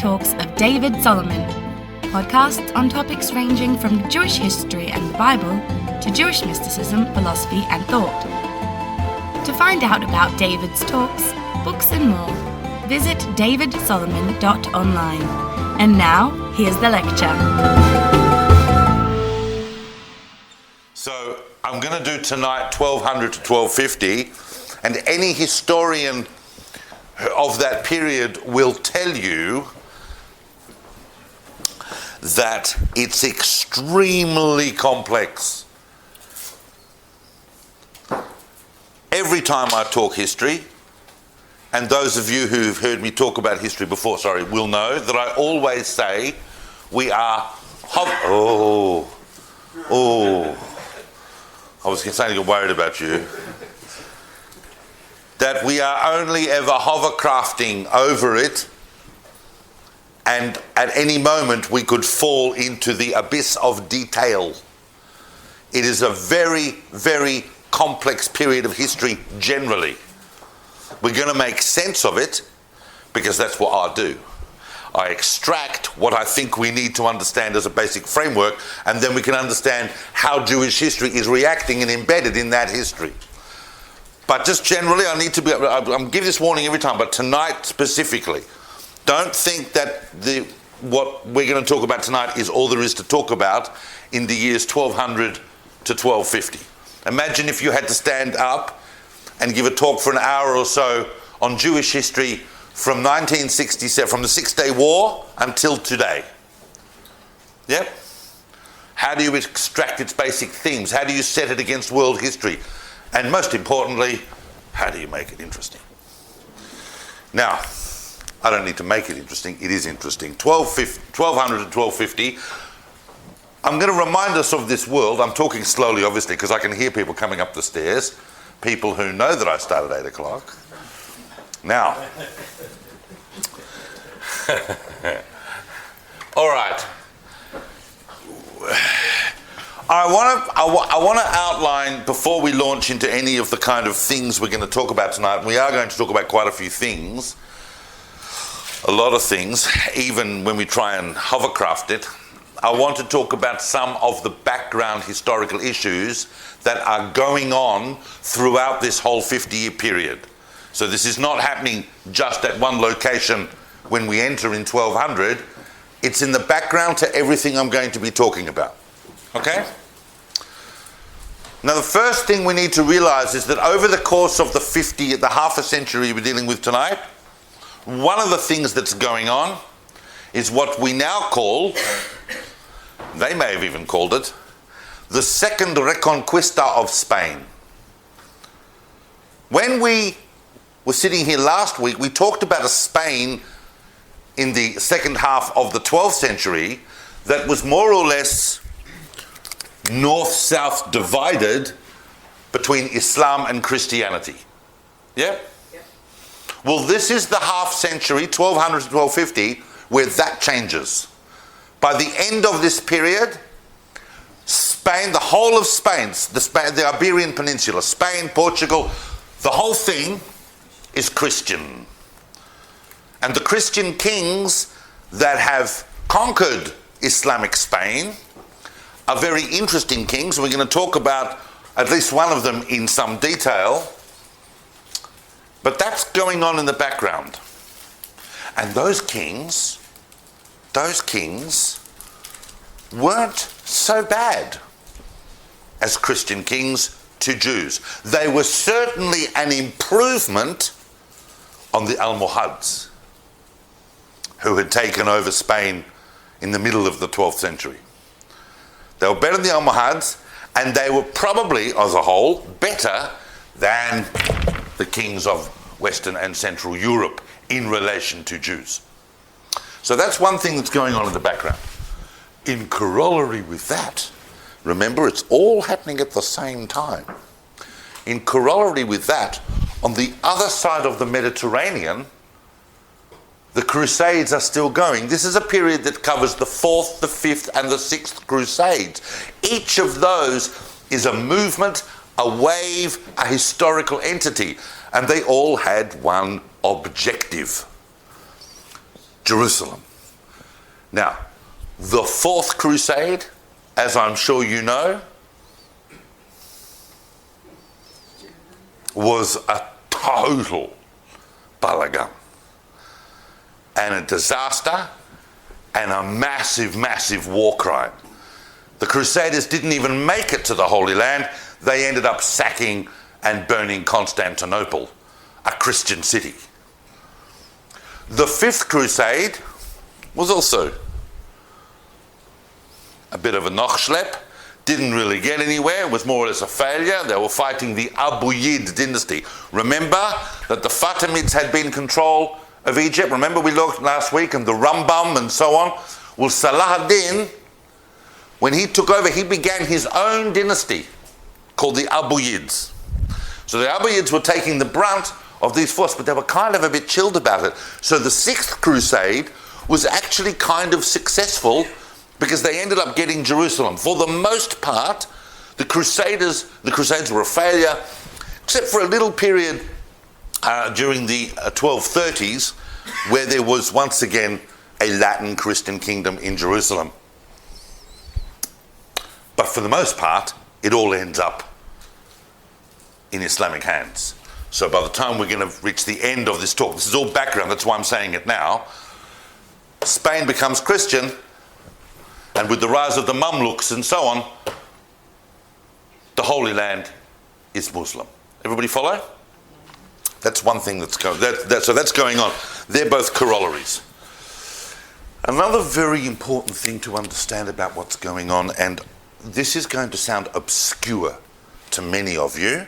talks of David Solomon, podcasts on topics ranging from Jewish history and the Bible to Jewish mysticism, philosophy and thought. To find out about David's talks, books and more, visit davidsolomon.online. And now, here's the lecture. So, I'm going to do tonight 1200 to 1250, and any historian of that period will tell you that it's extremely complex. Every time I talk history, and those of you who've heard me talk about history before, will know that I always say we are I was starting to get worried about you. That we are only ever hovercrafting over it, and at any moment we could fall into the abyss of detail. It is a very, very complex period of history generally. We're going to make sense of it because that's what I do. I extract what I think we need to understand as a basic framework, and then we can understand how Jewish history is reacting and embedded in that history. But just generally, I'm giving this warning every time, but tonight specifically, don't think that what we're going to talk about tonight is all there is to talk about in the years 1200 to 1250. Imagine if you had to stand up and give a talk for an hour or so on Jewish history from 1967, from the Six-Day War until today. Yep. How do you extract its basic themes? How do you set it against world history? And most importantly, how do you make it interesting? Now, I don't need to make it interesting, it is interesting. 1200 to 1250, I'm going to remind us of this world. I'm talking slowly, obviously, because I can hear people coming up the stairs, people who know that I start at 8 o'clock. Now, all right. I want to outline, before we launch into any of the kind of things we're going to talk about tonight, and we are going to talk about quite a few things, a lot of things, even when we try and hovercraft it. I want to talk about some of the background historical issues that are going on throughout this whole 50-year period. So this is not happening just at one location when we enter in 1200. It's in the background to everything I'm going to be talking about. Okay? Now, the first thing we need to realize is that over the course of the half a century we're dealing with tonight, one of the things that's going on is what we now call, they may have even called it, the Second Reconuqista of Spain. When we were sitting here last week, we talked about a Spain in the second half of the 12th century that was more or less north-south divided between Islam and Christianity. Yeah? Yep. Well, this is the half century, 1200 to 1250, where that changes. By the end of this period, Spain, the whole of Spain, the Iberian Peninsula, Spain, Portugal, the whole thing is Christian. And the Christian kings that have conquered Islamic Spain are very interesting kings. We're going to talk about at least one of them in some detail. But that's going on in the background. And those kings weren't so bad as Christian kings to Jews. They were certainly an improvement on the Almohads, who had taken over Spain in the middle of the 12th century. They were better than the Almohads, and they were probably, as a whole, better than the kings of Western and Central Europe in relation to Jews. So that's one thing that's going on in the background. In corollary with that, remember, it's all happening at the same time. In corollary with that, on the other side of the Mediterranean, the crusades are still going. This is a period that covers the 4th, the 5th, and the 6th crusades. Each of those is a movement, a wave, a historical entity, and they all had one objective: Jerusalem. Now, the Fourth Crusade, as I'm sure you know, was a total balagan and a disaster and a massive, massive war crime. The Crusaders didn't even make it to the Holy Land. They ended up sacking and burning Constantinople, a Christian city. The Fifth Crusade was also a bit of a nochschlep, didn't really get anywhere, was more or less a failure. They were fighting the Ayyubids dynasty. Remember that the Fatimids had been in control of Egypt? Remember we looked last week, and the Rambam and so on? Well, Salah ad-Din, when he took over, he began his own dynasty called the Ayyubids. So the Ayyubids were taking the brunt of these forces, but they were kind of a bit chilled about it. So the Sixth Crusade was actually kind of successful because they ended up getting Jerusalem. For the most part, the Crusades were a failure, except for a little period during the 1230s, where there was once again a Latin Christian kingdom in Jerusalem. But for the most part, it all ends up in Islamic hands. So by the time we're going to reach the end of this talk, this is all background, that's why I'm saying it now, Spain becomes Christian, and with the rise of the Mamluks and so on, the Holy Land is Muslim. Everybody follow? That's one thing that's going. So that's going on. They're both corollaries. Another very important thing to understand about what's going on, and this is going to sound obscure to many of you,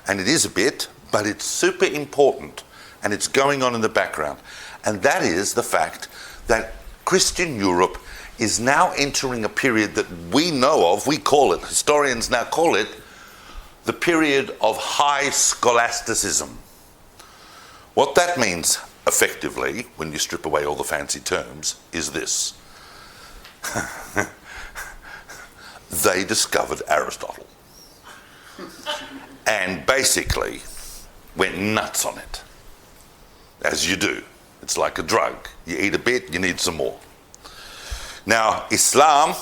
and it is a bit, but it's super important, and it's going on in the background. And that is the fact that Christian Europe is now entering a period that we know of, we call it, historians now call it, the period of high scholasticism. What that means, effectively, when you strip away all the fancy terms, is this. They discovered Aristotle. And basically went nuts on it. As you do. It's like a drug. You eat a bit, you need some more. Now, Islam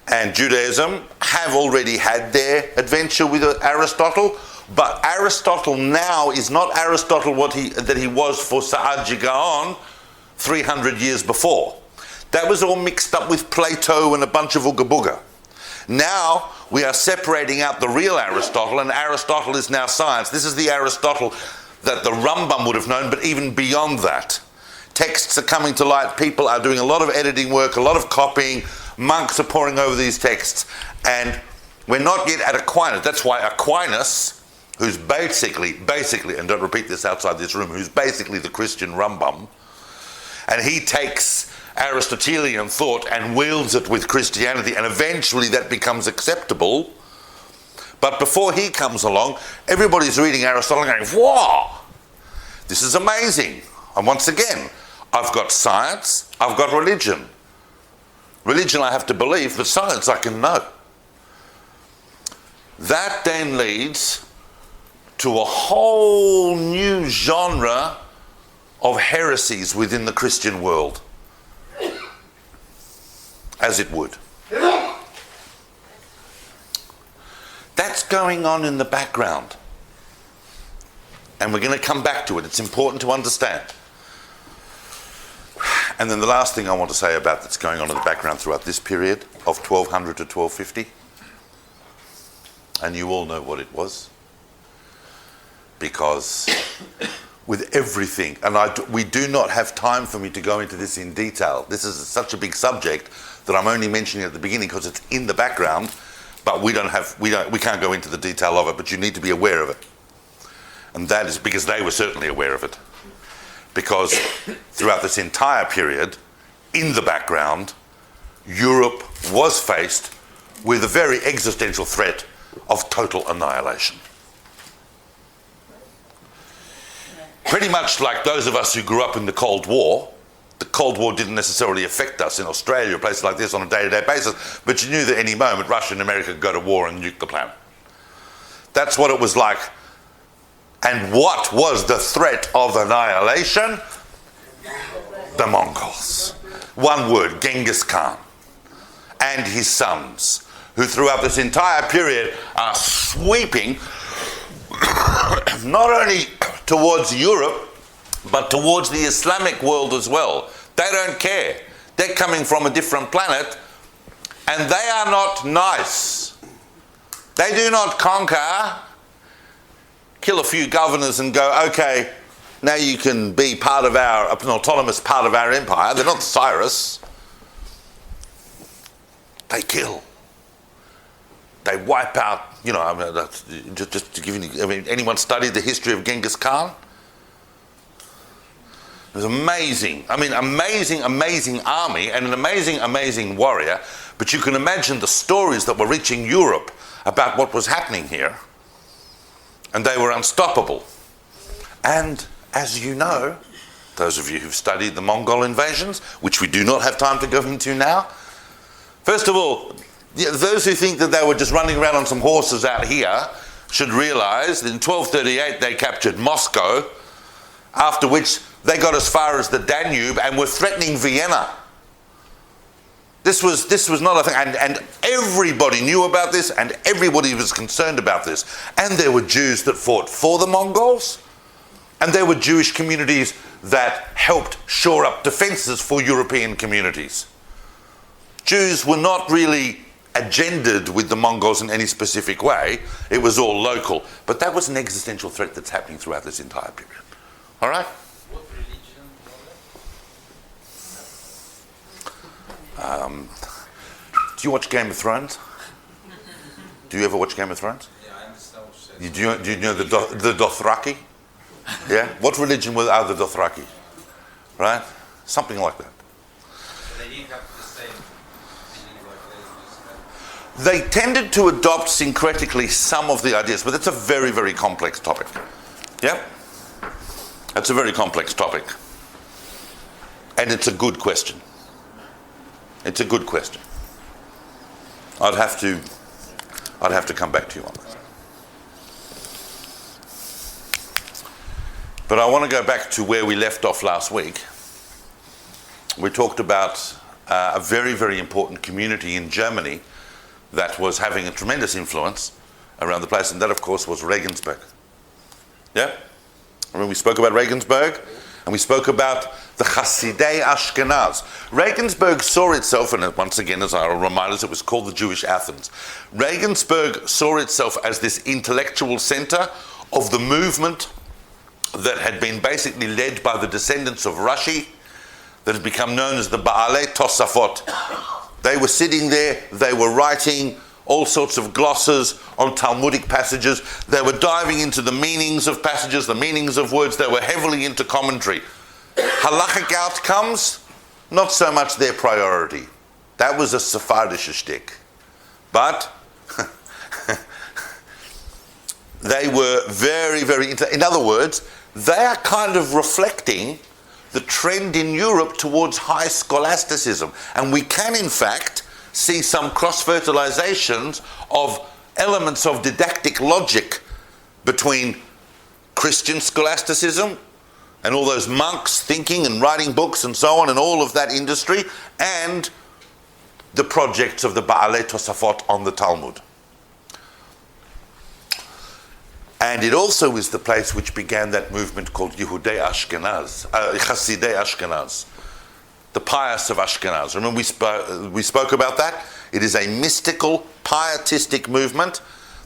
and Judaism have already had their adventure with Aristotle, but Aristotle now is not Aristotle that he was for Sa'ad Gaon 300 years before. That was all mixed up with Plato and a bunch of Ooga Booga. Now we are separating out the real Aristotle, and Aristotle is now science. This is the Aristotle that the Rambam would have known, but even beyond that. Texts are coming to light, people are doing a lot of editing work, a lot of copying, monks are poring over these texts, and we're not yet at Aquinas. That's why Aquinas, who's basically, and don't repeat this outside this room, who's basically the Christian Rambam, and he takes Aristotelian thought and wields it with Christianity, and eventually that becomes acceptable. But before he comes along, everybody's reading Aristotle and going, "Wow, this is amazing." And once again, I've got science, I've got religion. Religion I have to believe, but science I can know. That then leads to a whole new genre of heresies within the Christian world. As it would. That's going on in the background. And we're going to come back to it. It's important to understand. And then the last thing I want to say about that's going on in the background throughout this period of 1200 to 1250, and you all know what it was, because with everything, and we do not have time for me to go into this in detail. This is such a big subject that I'm only mentioning at the beginning because it's in the background, but we can't go into the detail of it, but you need to be aware of it. And that is because they were certainly aware of it. Because throughout this entire period, in the background, Europe was faced with a very existential threat of total annihilation. Pretty much like those of us who grew up in the Cold War. The Cold War didn't necessarily affect us in Australia or places like this on a day-to-day basis, but you knew that any moment Russia and America could go to war and nuke the planet. That's what it was like. And what was the threat of annihilation? The Mongols. One word, Genghis Khan. And his sons, who throughout this entire period are sweeping not only towards Europe, but towards the Islamic world as well. They don't care. They're coming from a different planet, and they are not nice. They do not conquer, kill a few governors and go, okay, now you can be part of an autonomous part of our empire. They're not Cyrus. They kill. They wipe out, just to give you, anyone studied the history of Genghis Khan? It was amazing. Amazing army and an amazing warrior. But you can imagine the stories that were reaching Europe about what was happening here. And they were unstoppable. And as you know, those of you who've studied the Mongol invasions, which we do not have time to go into now, first of all, those who think that they were just running around on some horses out here should realize that in 1238 they captured Moscow, after which they got as far as the Danube and were threatening Vienna. This was not a thing, and everybody knew about this, and everybody was concerned about this. And there were Jews that fought for the Mongols, and there were Jewish communities that helped shore up defences for European communities. Jews were not really agendaed with the Mongols in any specific way. It was all local. But that was an existential threat that's happening throughout this entire period. All right? What religion was Do you watch Game of Thrones? Do you ever watch Game of Thrones? Yeah, I understand what you said. Do you know the Dothraki? Yeah? What religion are the Dothraki? Right? Something like that. So they didn't have the same feeling like they just had. They tended to adopt syncretically some of the ideas, but that's a very, very complex topic. Yeah? That's a very complex topic. And it's a good question. It's a good question. I'd have to come back to you on that. But I want to go back to where we left off last week. We talked about a very, very important community in Germany that was having a tremendous influence around the place, and that, of course, was Regensburg. Yeah? Remember we spoke about Regensburg, and we spoke about the Hasidei Ashkenaz. Regensburg saw itself, and once again, as I remind us, it was called the Jewish Athens. Regensburg saw itself as this intellectual center of the movement that had been basically led by the descendants of Rashi, that had become known as the Baalei Tosafot. They were sitting there, they were writing all sorts of glosses on Talmudic passages. They were diving into the meanings of passages, the meanings of words. They were heavily into commentary. Halachic outcomes, not so much their priority. That was a Sephardish shtick. But they were very, very in other words, they are kind of reflecting the trend in Europe towards high scholasticism. And we can, in fact, see some cross-fertilizations of elements of didactic logic between Christian scholasticism and all those monks thinking and writing books and so on, and all of that industry, and the projects of the Baalei Tosafot on the Talmud. And it also is the place which began that movement called Yehudei Ashkenaz, Hasidei Ashkenaz, the pious of Ashkenaz. Remember we spoke about that? It is a mystical, pietistic movement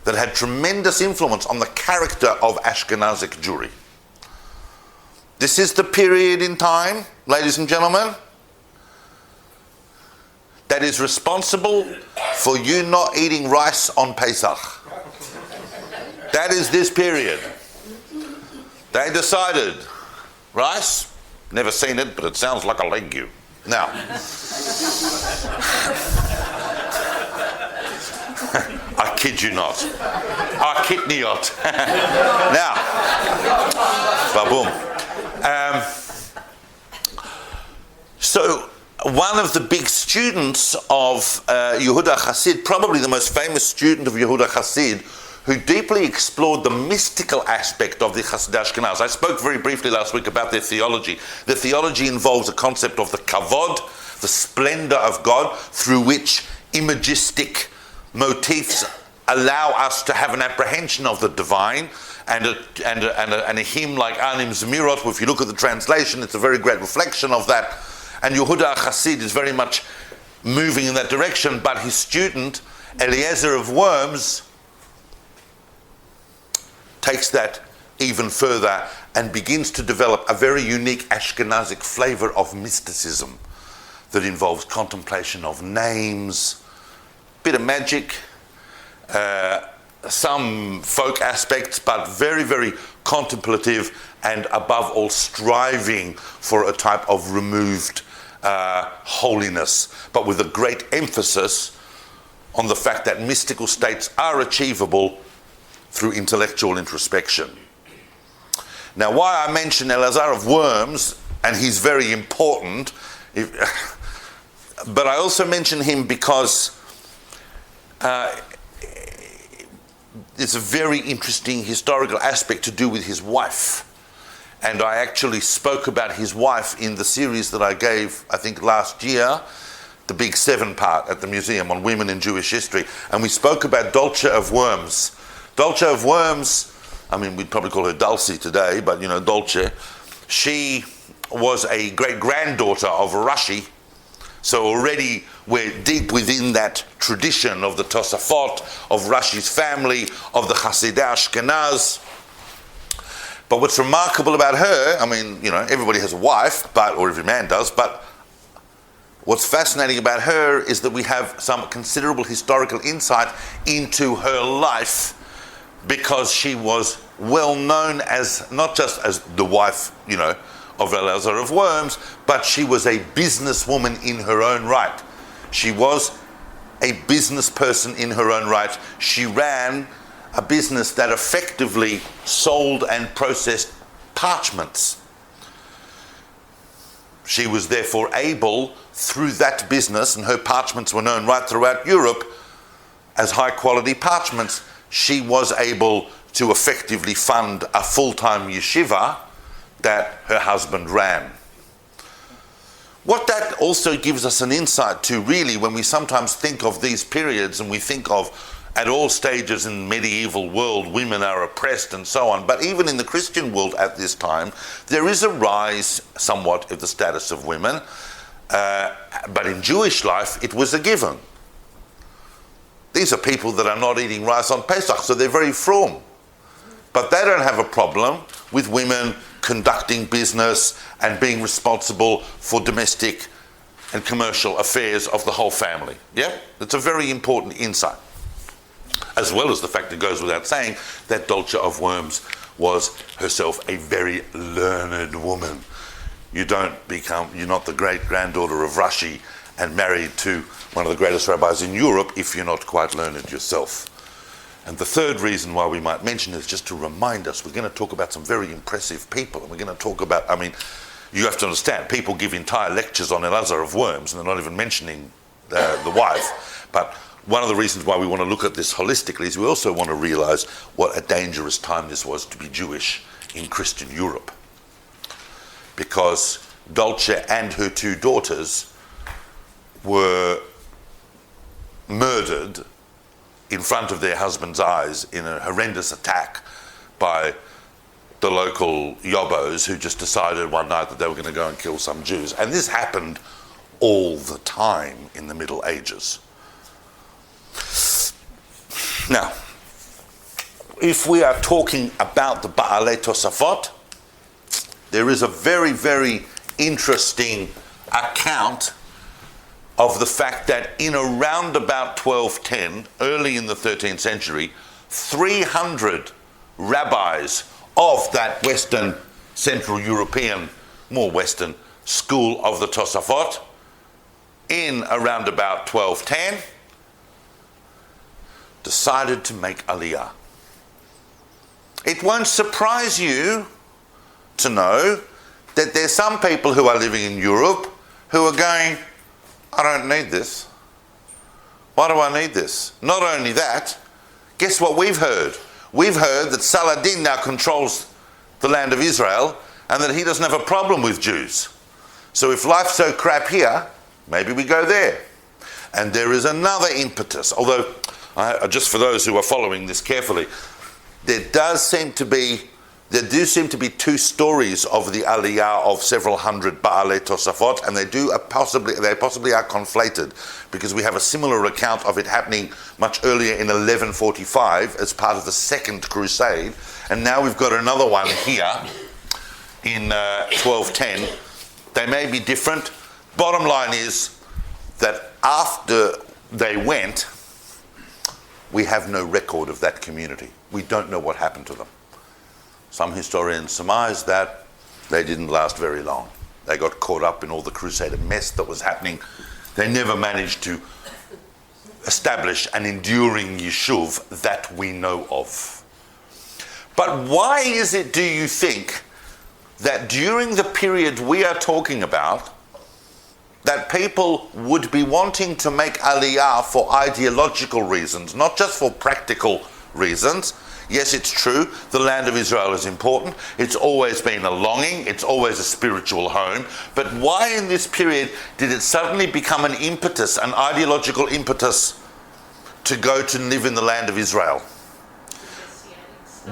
that had tremendous influence on the character of Ashkenazic Jewry. This is the period in time, ladies and gentlemen, that is responsible for you not eating rice on Pesach. That is this period. They decided, rice, never seen it, but it sounds like a legume. Now, I kid you not. I kid me not. Now, baboom. So, one of the big students of Yehuda Hasid, probably the most famous student of Yehuda Hasid, who deeply explored the mystical aspect of the Hasidei Ashkenaz. I spoke very briefly last week about their theology. Their theology involves a concept of the kavod, the splendor of God, through which imagistic motifs allow us to have an apprehension of the divine, and a hymn like Anim Zemirot, if you look at the translation, it's a very great reflection of that. And Yehuda HaChassid is very much moving in that direction, but his student, Eliezer of Worms, takes that even further and begins to develop a very unique Ashkenazic flavor of mysticism that involves contemplation of names, bit of magic, some folk aspects, but very, very contemplative, and above all striving for a type of removed holiness, but with a great emphasis on the fact that mystical states are achievable through intellectual introspection. Now, why I mention Elazar of Worms, and he's very important, but I also mention him because there's a very interesting historical aspect to do with his wife. And I actually spoke about his wife in the series that I gave, I think last year, the Big 7 part at the museum on women in Jewish history. And we spoke about Dulce of Worms. Dulce of Worms, I mean, we'd probably call her Dulcie today, but you know, Dulce. She was a great-granddaughter of Rashi. So already we're deep within that tradition of the Tosafot, of Rashi's family, of the Hasidei Ashkenaz. But what's remarkable about her, I mean, you know, everybody has a wife, or every man does, but what's fascinating about her is that we have some considerable historical insight into her life, because she was well known as, not just as the wife, you know, of Elazar of Worms, but she was a businesswoman in her own right. She was a business person in her own right. She ran a business that effectively sold and processed parchments. She was therefore able, through that business, and her parchments were known right throughout Europe as high quality parchments, she was able to effectively fund a full-time yeshiva that her husband ran. What that also gives us an insight to, really, when we sometimes think of these periods, and we think of, at all stages in the medieval world, women are oppressed and so on, but even in the Christian world at this time, there is a rise somewhat of the status of women, but in Jewish life it was a given. These are people that are not eating rice on Pesach, so they're very frum. But they don't have a problem with women conducting business and being responsible for domestic and commercial affairs of the whole family. Yeah? It's a very important insight. As well as the fact, it goes without saying, that Dulce of Worms was herself a very learned woman. You're not the great-granddaughter of Rashi and married to one of the greatest rabbis in Europe if you're not quite learned yourself. And the third reason why we might mention is just to remind us, we're going to talk about some very impressive people, and we're going to talk about, I mean, you have to understand, people give entire lectures on Elazar of Worms, and they're not even mentioning the wife. But one of the reasons why we want to look at this holistically is we also want to realize what a dangerous time this was to be Jewish in Christian Europe. Because Dulce and her two daughters were murdered in front of their husband's eyes in a horrendous attack by the local yobos who just decided one night that they were going to go and kill some Jews. And this happened all the time in the Middle Ages. Now, if we are talking about the Baalei Tosafot, there is a very, very interesting account of the fact that in around about 1210, early in the 13th century, 300 rabbis of that Western, Central European, more Western school of the Tosafot, in around about 1210, decided to make Aliyah. It won't surprise you to know that there's some people who are living in Europe who are going, I don't need this. Why do I need this? Not only that, guess what we've heard? We've heard that Saladin now controls the land of Israel and that he doesn't have a problem with Jews. So if life's so crap here, maybe we go there. And there is another impetus, although, just for those who are following this carefully, there do seem to be two stories of the Aliyah of several hundred Baalei Tosafot, and they possibly are conflated, because we have a similar account of it happening much earlier in 1145 as part of the Second Crusade, and now we've got another one here in 1210. They may be different. Bottom line is that after they went, we have no record of that community. We don't know what happened to them. Some historians surmise that they didn't last very long. They got caught up in all the Crusader mess that was happening. They never managed to establish an enduring yeshuv that we know of. But why is it, do you think, that during the period we are talking about, that people would be wanting to make aliyah for ideological reasons, not just for practical reasons? Yes, it's true, the land of Israel is important. It's always been a longing, it's always a spiritual home. But why in this period did it suddenly become an impetus, an ideological impetus, to go to live in the land of Israel?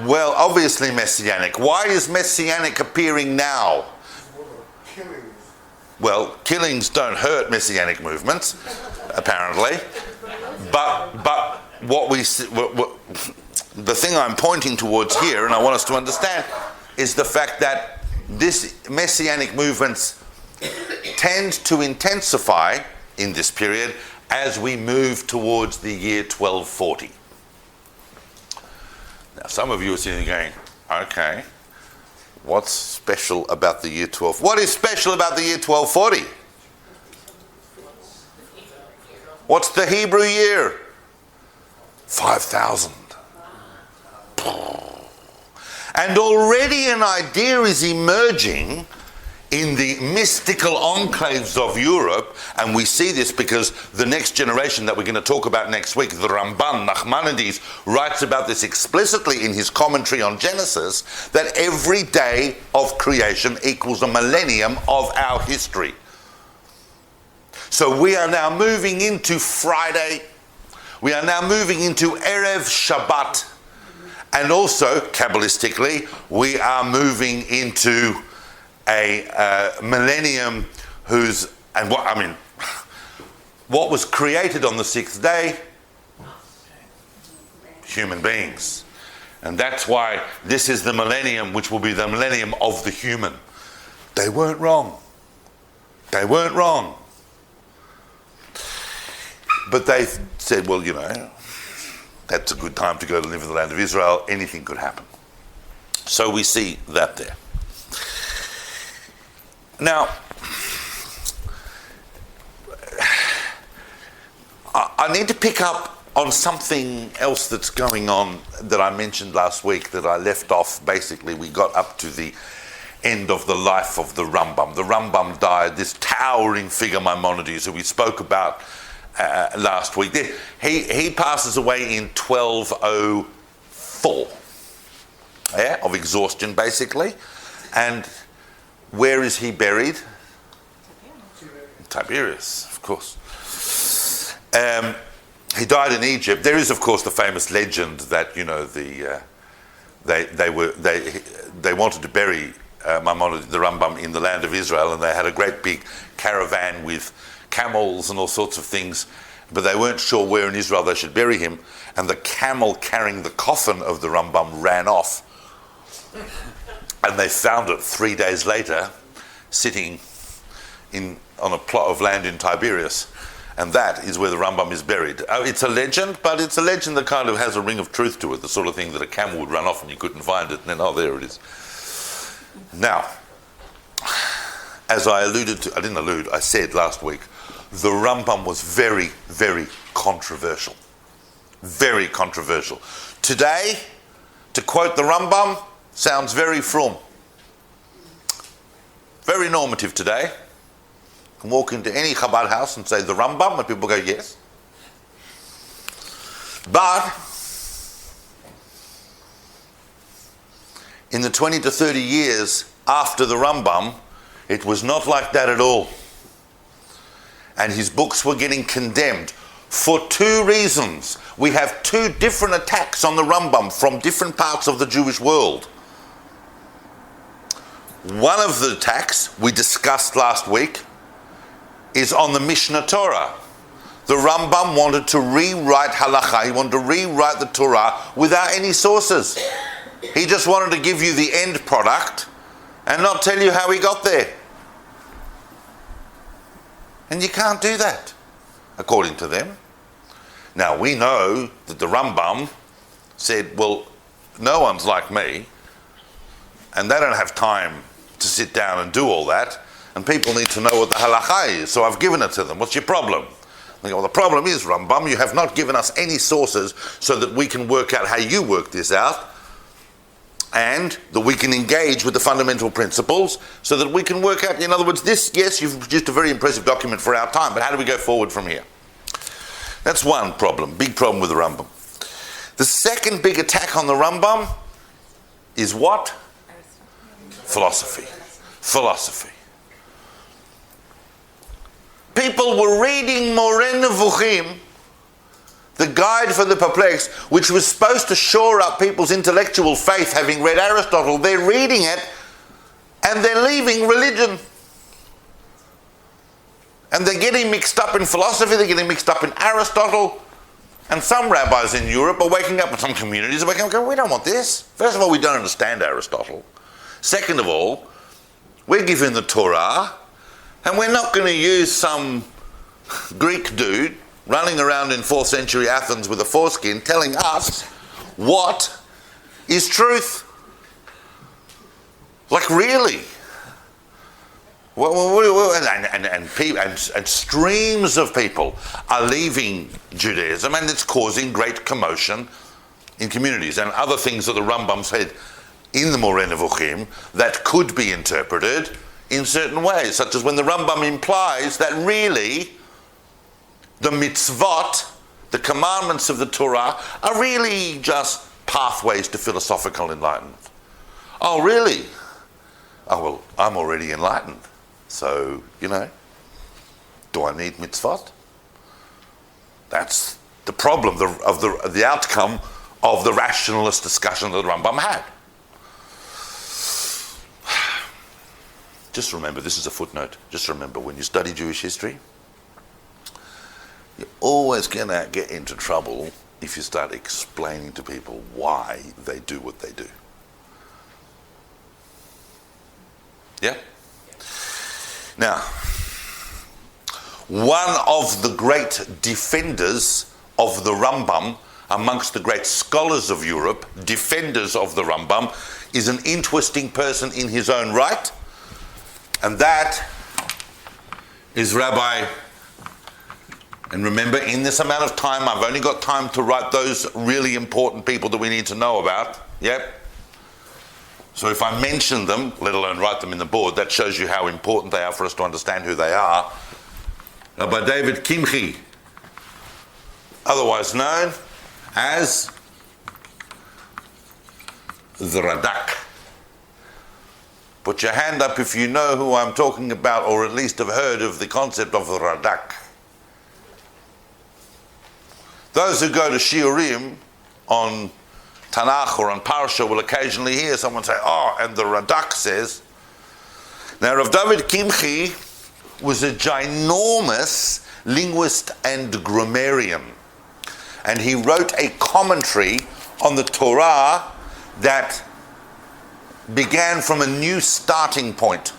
Well, obviously messianic. Why is messianic appearing now? Well, killings don't hurt messianic movements, apparently. But what we see, the thing I'm pointing towards here, and I want us to understand, is the fact that this messianic movements tend to intensify in this period as we move towards the year 1240. Now, some of you are sitting going, okay, what's special about the year 12? What is special about the year 1240? What's the Hebrew year? 5,000. And already an idea is emerging in the mystical enclaves of Europe, and we see this because the next generation that we're going to talk about next week, the Rambam, Nachmanides, writes about this explicitly in his commentary on Genesis, that every day of creation equals a millennium of our history. So we are now moving into Friday, we are now moving into Erev Shabbat, and also, Kabbalistically, we are moving into a millennium what was created on the sixth day? Human beings. And that's why this is the millennium, which will be the millennium of the human. They weren't wrong. They weren't wrong. But they said, well, that's a good time to go to live in the land of Israel. Anything could happen. So we see that there. Now, I need to pick up on something else that's going on that I mentioned last week that I left off. Basically, we got up to the end of the life of the Rambam. The Rambam died, this towering figure Maimonides, who we spoke about last week. He passes away in 1204, of exhaustion, basically. And where is he buried? Tiberias, of course. He died in Egypt. There is, of course, the famous legend that they wanted to bury Maimonides, the Rambam, in the land of Israel, and they had a great big caravan with camels and all sorts of things, but they weren't sure where in Israel they should bury him, and the camel carrying the coffin of the Rambam ran off, and they found it 3 days later sitting on a plot of land in Tiberias, and that is where the Rambam is buried. It's a legend, but it's a legend that kind of has a ring of truth to it, the sort of thing that a camel would run off and you couldn't find it, and then, there it is. Now, as I said last week, the Rambam was very, very controversial. Very controversial. Today, to quote the Rambam, sounds very frum. Very normative today. You can walk into any Chabad house and say the Rambam, and people go, yes. But In the 20 to 30 years after the Rambam, it was not like that at all. And his books were getting condemned for two reasons. We have two different attacks on the Rambam from different parts of the Jewish world. One of the attacks we discussed last week is on the Mishnah Torah. The Rambam wanted to rewrite halakha, he wanted to rewrite the Torah without any sources. He just wanted to give you the end product and not tell you how he got there. And you can't do that, according to them. Now, we know that the Rambam said, well, no one's like me, and they don't have time to sit down and do all that, and people need to know what the halakha is, so I've given it to them. What's your problem? They go, well, the problem is, Rambam, you have not given us any sources so that we can work out how you work this out, and that we can engage with the fundamental principles so that we can work out, in other words, this, yes, you've produced a very impressive document for our time, but how do we go forward from here? That's one problem, big problem with the Rambam. The second big attack on the Rambam is what? Philosophy. Philosophy. People were reading Moreh Nevuchim, the guide for the perplexed, which was supposed to shore up people's intellectual faith, having read Aristotle. They're reading it and they're leaving religion. And they're getting mixed up in philosophy, they're getting mixed up in Aristotle. And some rabbis in Europe are waking up, and some communities are waking up going, we don't want this. First of all, we don't understand Aristotle. Second of all, we're given the Torah, and we're not going to use some Greek dude running around in 4th century Athens with a foreskin telling us what is truth. Like, really? And streams of people are leaving Judaism, and it's causing great commotion in communities. And other things that the Rambam said in the Moreh Nevuchim that could be interpreted in certain ways, such as when the Rambam implies that really the mitzvot, the commandments of the Torah, are really just pathways to philosophical enlightenment. Oh, really? Oh, well, I'm already enlightened. So, do I need mitzvot? That's the problem of the outcome of the rationalist discussion that the Rambam had. Just remember, this is a footnote, just remember, when you study Jewish history, you're always going to get into trouble if you start explaining to people why they do what they do. Yeah? Now, one of the great defenders of the Rambam, amongst the great scholars of Europe, defenders of the Rambam, is an interesting person in his own right, and that is Rabbi, and remember, in this amount of time, I've only got time to write those really important people that we need to know about. Yep. So if I mention them, let alone write them in the board, that shows you how important they are for us to understand who they are. Rabbi David Kimchi, otherwise known as the Radak. Put your hand up if you know who I'm talking about, or at least have heard of the concept of the Radak. Those who go to Shiurim on Tanakh or on Parsha will occasionally hear someone say, oh, and the Radak says. Now, Rav David Kimchi was a ginormous linguist and grammarian, and he wrote a commentary on the Torah that began from a new starting point.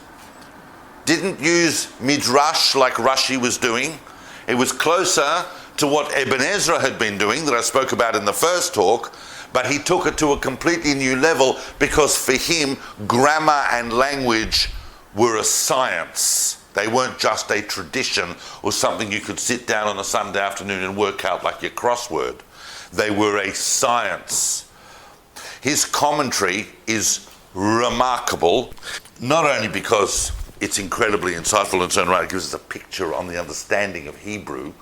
Didn't use Midrash like Rashi was doing. It was closer to what Ibn Ezra had been doing, that I spoke about in the first talk, but he took it to a completely new level because for him, grammar and language were a science. They weren't just a tradition or something you could sit down on a Sunday afternoon and work out like your crossword. They were a science. His commentary is remarkable, not only because it's incredibly insightful in its own right, it gives us a picture on the understanding of Hebrew.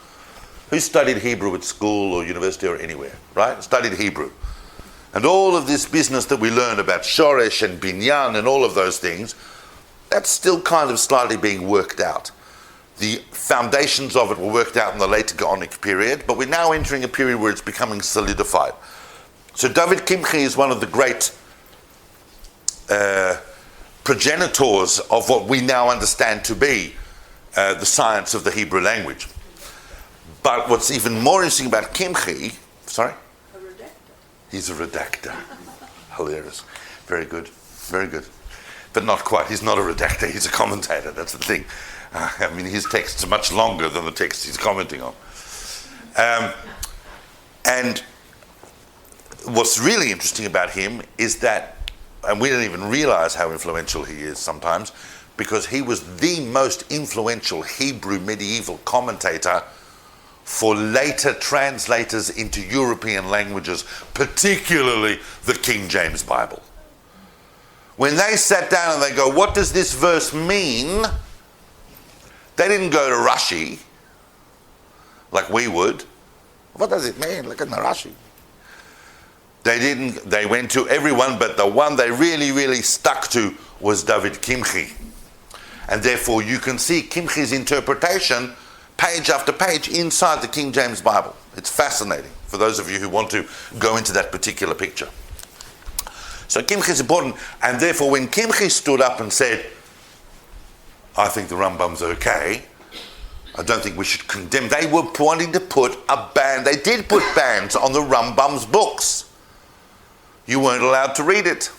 Who studied Hebrew at school or university or anywhere, right? Studied Hebrew. And all of this business that we learn about Shoresh and Binyan and all of those things, that's still kind of slightly being worked out. The foundations of it were worked out in the later Gaonic period, but we're now entering a period where it's becoming solidified. So David Kimchi is one of the great progenitors of what we now understand to be the science of the Hebrew language. But what's even more interesting about Kimchi, sorry? A redactor. He's a redactor. Hilarious. Very good. Very good. But not quite. He's not a redactor. He's a commentator. That's the thing. I mean, his texts are much longer than the texts he's commenting on. And what's really interesting about him is that, and we don't even realize how influential he is sometimes, because he was the most influential Hebrew medieval commentator for later translators into European languages, particularly the King James Bible. When they sat down and they go, what does this verse mean? They didn't go to Rashi, like we would. What does it mean? Look at the Rashi. They went to everyone, but the one they really, really stuck to was David Kimchi. And therefore you can see Kimchi's interpretation page after page inside the King James Bible. It's fascinating for those of you who want to go into that particular picture. So Kimchi is important, and therefore when Kimchi stood up and said, I think the Rambam's okay, I don't think we should condemn, they were wanting to put a ban, they did put bans on the Rambam's books. You weren't allowed to read it.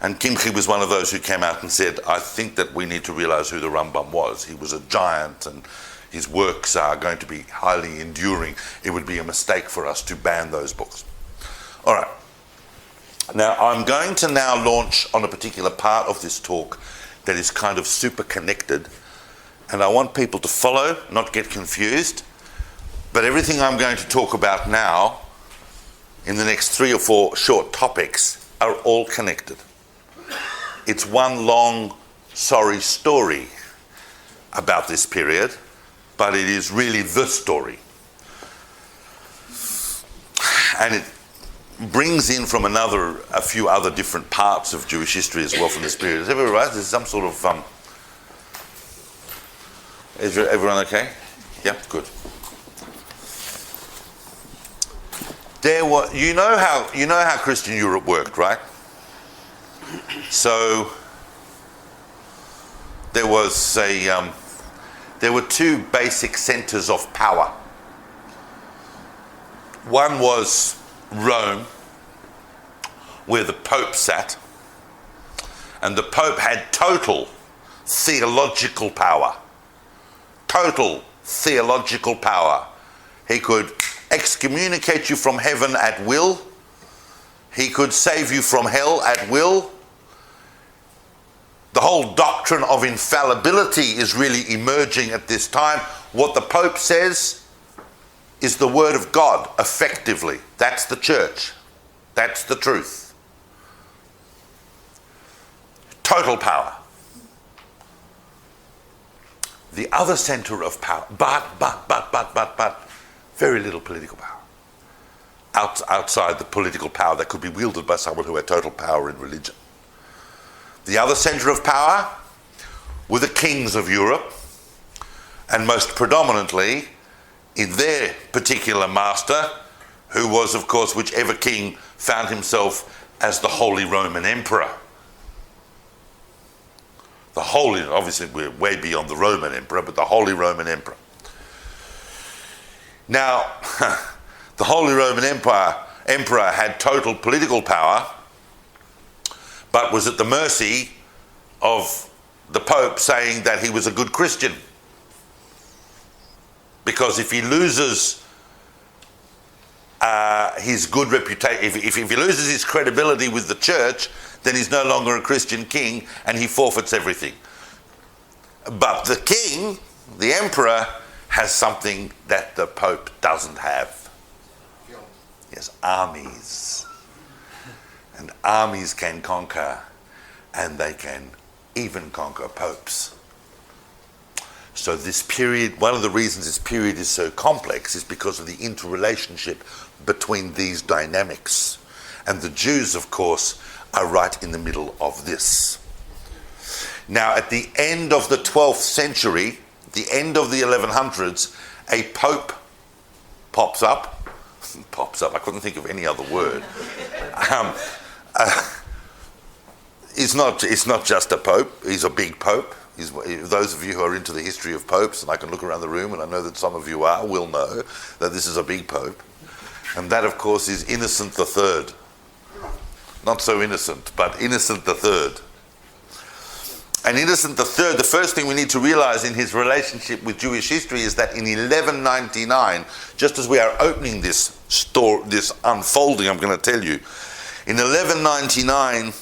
And Kimchi was one of those who came out and said, I think that we need to realize who the Rambam was. He was a giant and his works are going to be highly enduring. It would be a mistake for us to ban those books. All right. Now, I'm going to now launch on a particular part of this talk that is kind of super connected. And I want people to follow, not get confused. But everything I'm going to talk about now, in the next 3 or 4 short topics, are all connected. It's one long, sorry story about this period, but it is really the story. And it brings in from a few other different parts of Jewish history as well from this period. Is everyone right? There's some sort of... Is everyone okay? Yeah, good. You know how Christian Europe worked, right? So there were 2 basic centers of power. One was Rome, where the Pope sat, and the Pope had total theological power. Total theological power. He could excommunicate you from heaven at will. He could save you from hell at will. The whole doctrine of infallibility is really emerging at this time. What the Pope says is the word of God, effectively. That's the church. That's the truth. Total power. The other center of power, but, very little political power. Outside the political power that could be wielded by someone who had total power in religion. The other center of power were the kings of Europe, and most predominantly in their particular master, who was, of course, whichever king found himself as the Holy Roman Emperor. The Holy, obviously we're way beyond the Roman Emperor, but the Holy Roman Emperor. Now, the Holy Roman Emperor had total political power, but was at the mercy of the Pope saying that he was a good Christian. Because if he loses his good reputation, if he loses his credibility with the church, then he's no longer a Christian king and he forfeits everything. But the king, the emperor, has something that the Pope doesn't have. Yes, armies. And armies can conquer, and they can even conquer popes. So this period, one of the reasons this period is so complex is because of the interrelationship between these dynamics. And the Jews, of course, are right in the middle of this. Now, at the end of the 12th century, the end of the 1100s, a pope pops up. I couldn't think of any other word. It's not just a pope. He's a big pope. Those of you who are into the history of popes, and I can look around the room, and I know that some of you are, will know that this is a big pope. And that, of course, is Innocent III. Not so innocent, but Innocent III. And Innocent III, the first thing we need to realize in his relationship with Jewish history is that in 1199, just as we are opening this unfolding, I'm going to tell you, in 1199,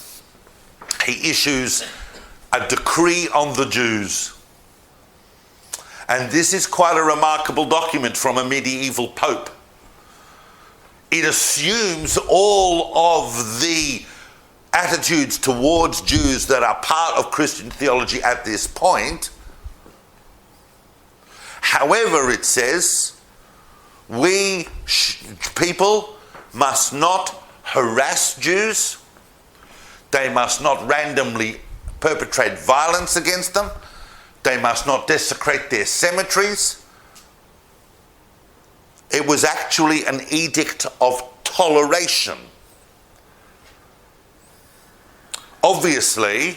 he issues a decree on the Jews. And this is quite a remarkable document from a medieval pope. It assumes all of the attitudes towards Jews that are part of Christian theology at this point. However, it says, people must not harass Jews. They must not randomly perpetrate violence against them. They must not desecrate their cemeteries. It was actually an edict of toleration. Obviously,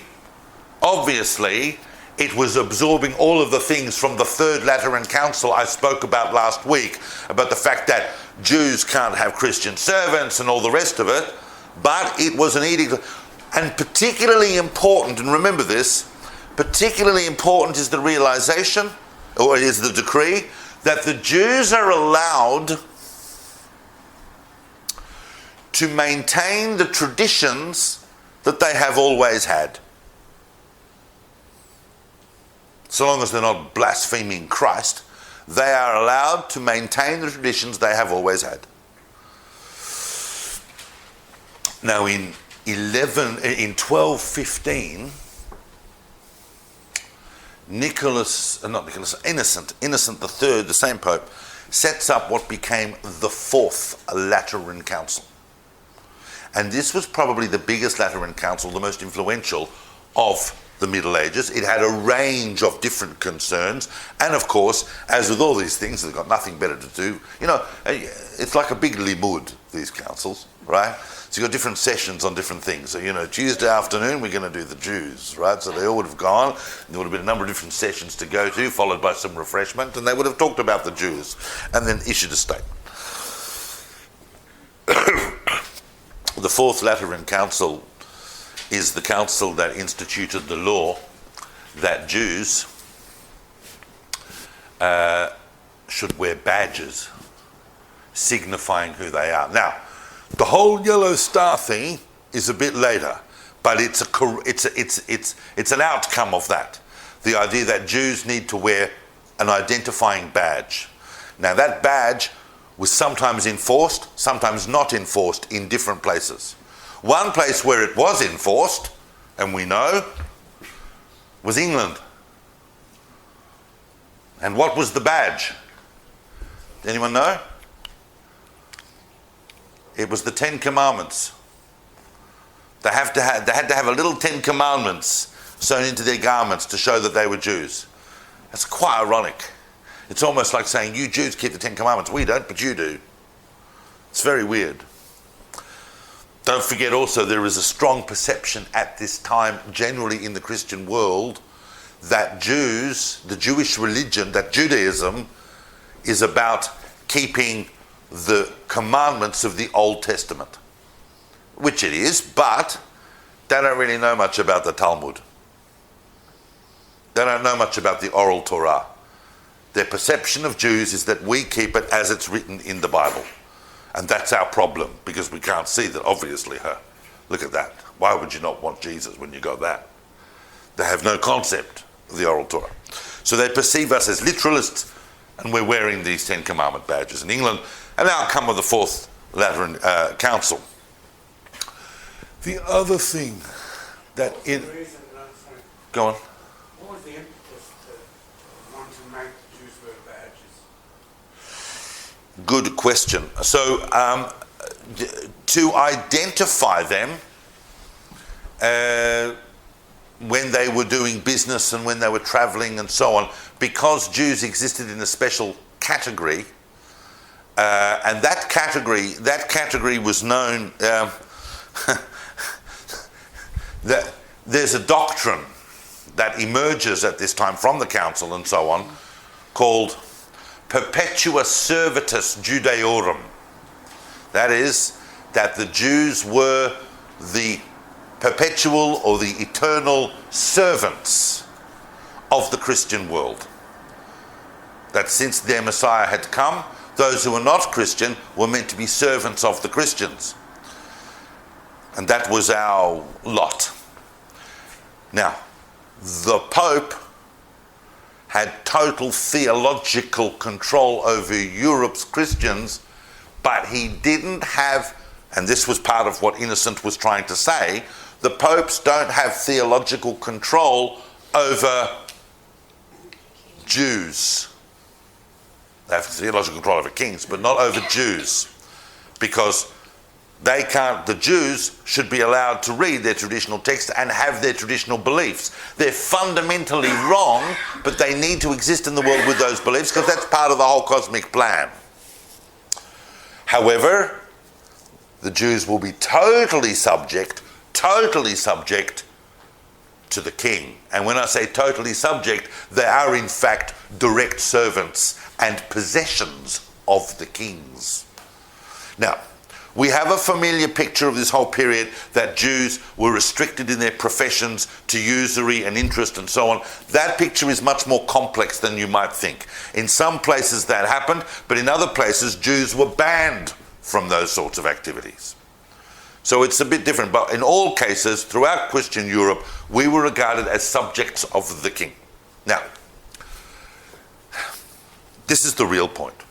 it was absorbing all of the things from the Third Lateran Council I spoke about last week, about the fact that Jews can't have Christian servants and all the rest of it, but it was an edict. And particularly important, and remember this, particularly important is the realization, or is the decree, that the Jews are allowed to maintain the traditions that they have always had. So long as they're not blaspheming Christ, they are allowed to maintain the traditions they have always had. Now in 1215, Innocent III, the same Pope, sets up what became the Fourth Lateran Council. And this was probably the biggest Lateran Council, the most influential of the Middle Ages. It had a range of different concerns. And of course, as with all these things, they've got nothing better to do. You know, it's like a big limud, these councils, right? So you've got different sessions on different things. So, you know, Tuesday afternoon, we're going to do the Jews, right? So they all would have gone. There would have been a number of different sessions to go to, followed by some refreshment, and they would have talked about the Jews and then issued a statement. The Fourth Lateran Council is the council that instituted the law that Jews should wear badges signifying who they are. Now, the whole yellow star thing is a bit later, but it's an outcome of that. The idea that Jews need to wear an identifying badge. Now, that badge was sometimes enforced, sometimes not enforced in different places. One place where it was enforced, and we know, was England. And what was the badge? Anyone know? It was the Ten Commandments. They had to have a little Ten Commandments sewn into their garments to show that they were Jews. That's quite ironic. It's almost like saying, you Jews keep the Ten Commandments. We don't, but you do. It's very weird. Don't forget also, there is a strong perception at this time, generally in the Christian world, that Jews, the Jewish religion, that Judaism is about keeping the commandments of the Old Testament. Which it is, but they don't really know much about the Talmud. They don't know much about the oral Torah. Their perception of Jews is that we keep it as it's written in the Bible. And that's our problem, because we can't see that, obviously. Look at that. Why would you not want Jesus when you got that? They have no concept of the oral Torah. So they perceive us as literalists, and we're wearing these Ten Commandment badges in England, an outcome of the Fourth Lateran Council. The other thing that Go on. What was the impetus to want to good question. So to identify them when they were doing business and when they were traveling and so on, because Jews existed in a special category, and that category was known. That there's a doctrine that emerges at this time from the council and so on, called Perpetua Servitus Judaeorum. That is, that the Jews were the perpetual or the eternal servants of the Christian world. That since their Messiah had come, those who were not Christian were meant to be servants of the Christians. And that was our lot. Now, the Pope had total theological control over Europe's Christians, but he didn't have, and this was part of what Innocent was trying to say, the popes don't have theological control over Jews. They have theological control over kings, but not over Jews, because they can't, the Jews should be allowed to read their traditional text and have their traditional beliefs. They're fundamentally wrong, but they need to exist in the world with those beliefs because that's part of the whole cosmic plan. However, the Jews will be totally subject to the king. And when I say totally subject, they are in fact direct servants and possessions of the kings. Now, we have a familiar picture of this whole period that Jews were restricted in their professions to usury and interest and so on. That picture is much more complex than you might think. In some places that happened, but in other places Jews were banned from those sorts of activities. So it's a bit different, but in all cases, throughout Christian Europe, we were regarded as subjects of the king. Now, this is the real point.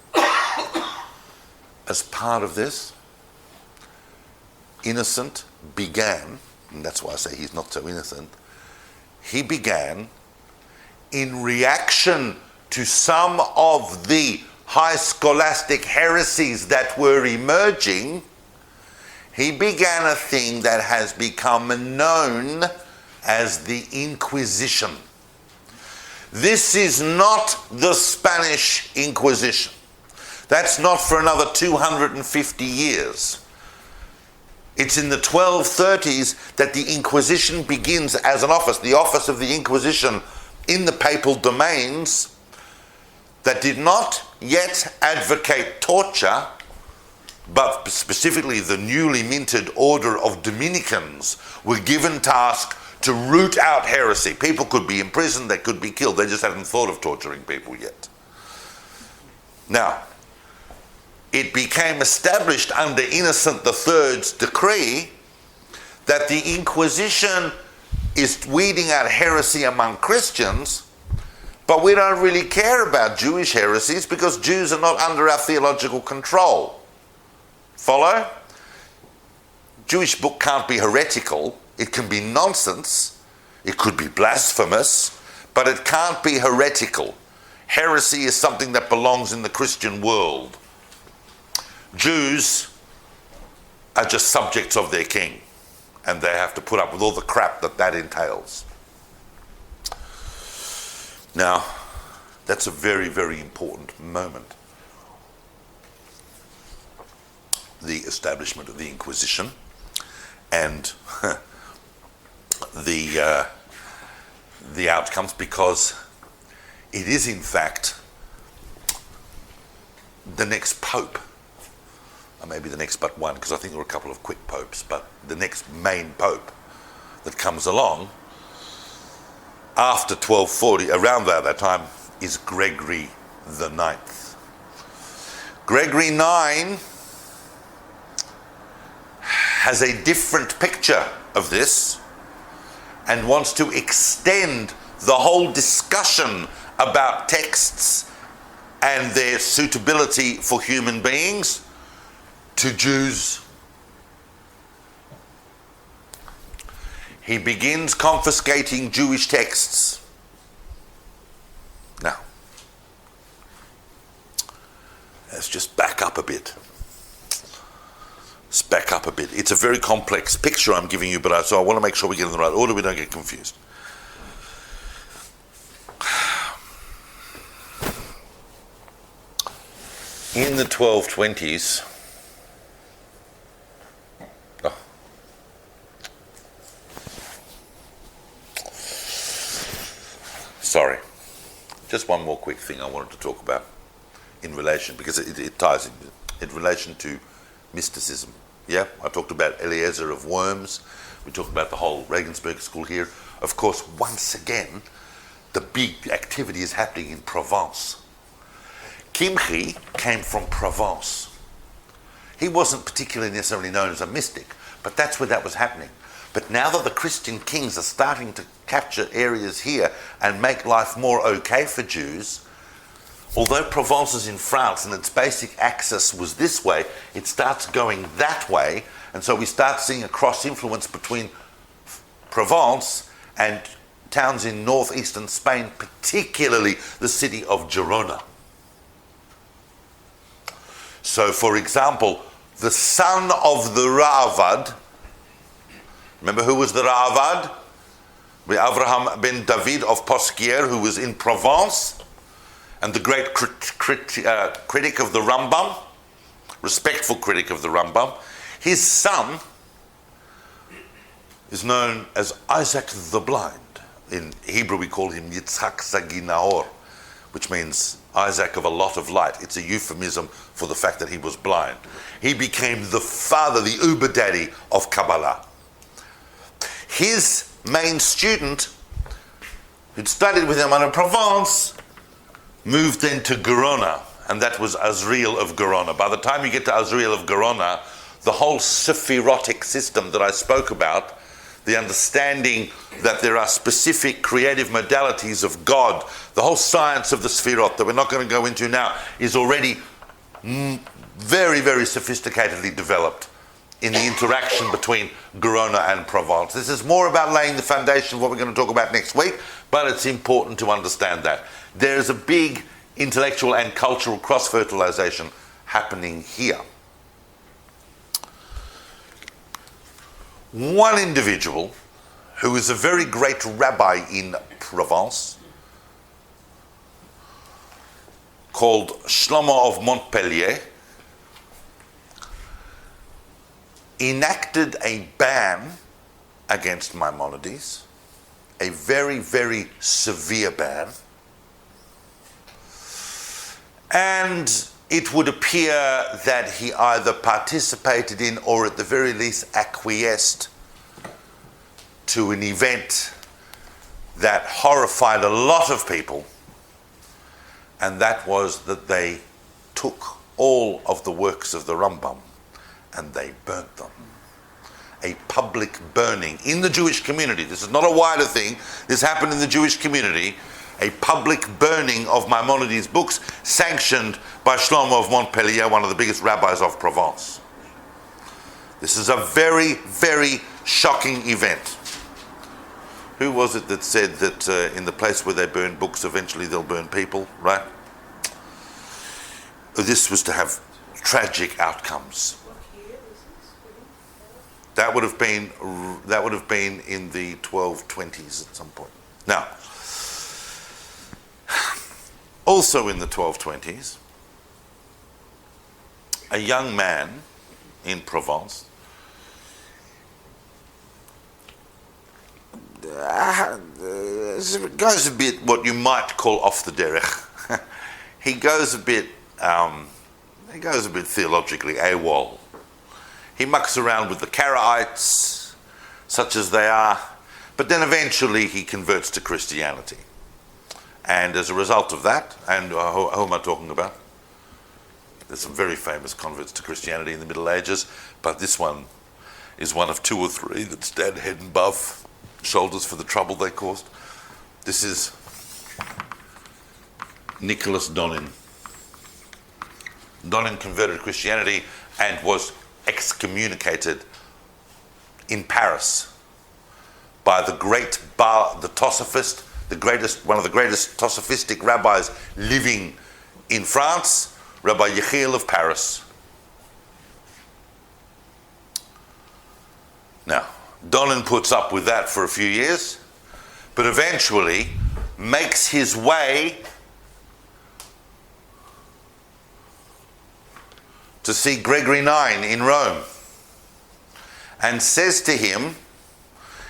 As part of this, Innocent began, and that's why I say he's not so innocent, he began in reaction to some of the high scholastic heresies that were emerging. He began a thing that has become known as the Inquisition. This is not the Spanish Inquisition. That's not for another 250 years. It's in the 1230s that the Inquisition begins as an office, the office of the Inquisition in the papal domains, that did not yet advocate torture, but specifically the newly minted order of Dominicans were given task to root out heresy. People could be imprisoned, they could be killed, they just hadn't thought of torturing people yet. Now, it became established under Innocent III's decree that the Inquisition is weeding out heresy among Christians, but we don't really care about Jewish heresies because Jews are not under our theological control. Follow? Jewish book can't be heretical. It can be nonsense. It could be blasphemous, but it can't be heretical. Heresy is something that belongs in the Christian world. Jews are just subjects of their king, and they have to put up with all the crap that entails. Now, that's a very, very important moment. The establishment of the Inquisition and the outcomes, because it is in fact the next pope. Or maybe the next but one, because I think there were a couple of quick popes, but the next main pope that comes along after 1240, around that time, is Gregory the Ninth. Gregory IX has a different picture of this and wants to extend the whole discussion about texts and their suitability for human beings to Jews. He begins confiscating Jewish texts. Now, let's just back up a bit. Let's back up a bit. It's a very complex picture I'm giving you, but so I want to make sure we get in the right order, we don't get confused. In the 1220s, sorry, just one more quick thing I wanted to talk about in relation, because it ties in relation to mysticism. Yeah, I talked about Eliezer of Worms. We talked about the whole Regensburg school here. Of course, once again, the big activity is happening in Provence. Kimchi came from Provence. He wasn't particularly necessarily known as a mystic, but that's where that was happening. But now that the Christian kings are starting to capture areas here and make life more okay for Jews, although Provence is in France and its basic axis was this way, it starts going that way, and so we start seeing a cross-influence between Provence and towns in northeastern Spain, particularly the city of Girona. So, for example, the son of the Ravad, remember who was the Ravad? Avraham ben David of Posquier, who was in Provence, and the great critic of the Rambam, respectful critic of the Rambam. His son is known as Isaac the Blind. In Hebrew we call him Yitzhak Sagi Nahor, which means Isaac of a lot of light. It's a euphemism for the fact that he was blind. He became the father, the uber daddy of Kabbalah. His main student, who'd studied with him in Provence, moved then to Girona, and that was Azriel of Girona. By the time you get to Azriel of Girona, the whole sephirotic system that I spoke about, the understanding that there are specific creative modalities of God, the whole science of the Sefirot that we're not going to go into now, is already very, very sophisticatedly developed in the interaction between Girona and Provence. This is more about laying the foundation of what we're going to talk about next week, but it's important to understand that. There's a big intellectual and cultural cross-fertilization happening here. One individual who is a very great rabbi in Provence, called Shlomo of Montpellier, enacted a ban against Maimonides, a very, very severe ban, and it would appear that he either participated in or at the very least acquiesced to an event that horrified a lot of people, and that was that they took all of the works of the Rambam and they burnt them. A public burning in the Jewish community. This is not a wider thing. This happened in the Jewish community. A public burning of Maimonides' books sanctioned by Shlomo of Montpellier, one of the biggest rabbis of Provence. This is a very, very shocking event. Who was it that said that in the place where they burn books, eventually they'll burn people, right? This was to have tragic outcomes. That would have been in the 1220s at some point. Now, also in the 1220s, a young man in Provence goes a bit what you might call off the derech. He goes a bit theologically AWOL. He mucks around with the Karaites, such as they are, but then eventually he converts to Christianity. And as a result of that, and who am I talking about? There's some very famous converts to Christianity in the Middle Ages, but this one is one of two or three that stand head and above shoulders for the trouble they caused. This is Nicholas Donin. Donin converted to Christianity and was excommunicated in Paris by the great the Tosophist, one of the greatest Tosophistic rabbis living in France, Rabbi Yechiel of Paris. Now, Donin puts up with that for a few years, but eventually makes his way to see Gregory IX in Rome and says to him,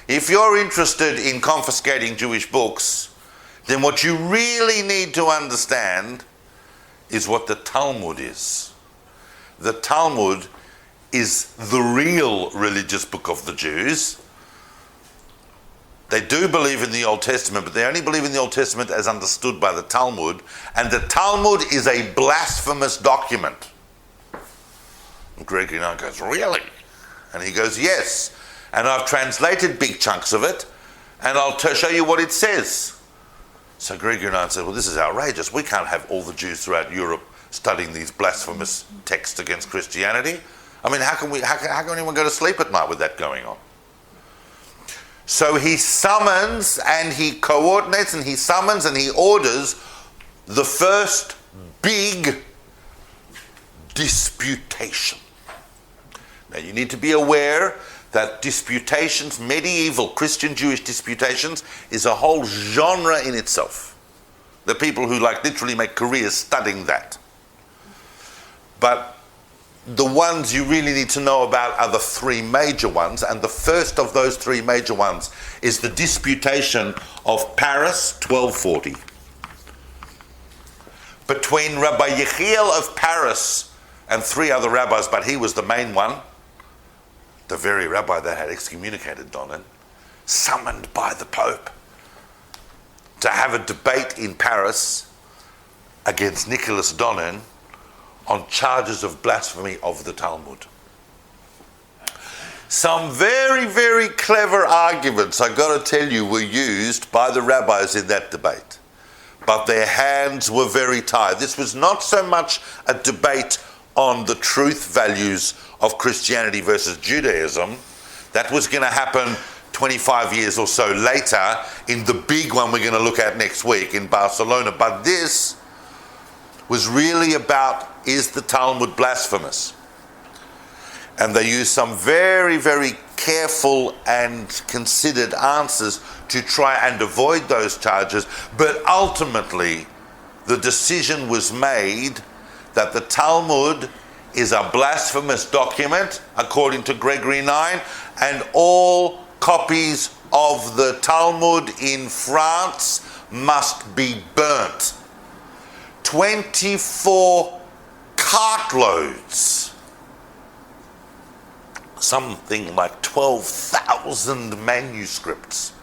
if you're interested in confiscating Jewish books, then what you really need to understand is what the Talmud is. The Talmud is the real religious book of the Jews. They do believe in the Old Testament, but they only believe in the Old Testament as understood by the Talmud, and the Talmud is a blasphemous document. And Gregory IX goes, really? And he goes, yes. And I've translated big chunks of it, and I'll show you what it says. So Gregory IX said, well, this is outrageous. We can't have all the Jews throughout Europe studying these blasphemous texts against Christianity. I mean, how can anyone go to sleep at night with that going on? So he summons and he coordinates and he summons and he orders the first big disputation. Now you need to be aware that disputations, medieval Christian Jewish disputations, is a whole genre in itself. There are people who literally make careers studying that. But the ones you really need to know about are the three major ones, and the first of those three major ones is the Disputation of Paris, 1240. Between Rabbi Yechiel of Paris and three other rabbis, but he was the main one, the very rabbi that had excommunicated Donin, summoned by the Pope to have a debate in Paris against Nicholas Donin on charges of blasphemy of the Talmud. Some very, very clever arguments, I got to tell you, were used by the rabbis in that debate. But their hands were very tied. This was not so much a debate on the truth values of Christianity versus Judaism. That was going to happen 25 years or so later in the big one we're going to look at next week in Barcelona. But this was really about, is the Talmud blasphemous? And they used some very, very careful and considered answers to try and avoid those charges. But ultimately, the decision was made that the Talmud is a blasphemous document, according to Gregory IX, and all copies of the Talmud in France must be burnt. 24 cartloads, something like 12,000 manuscripts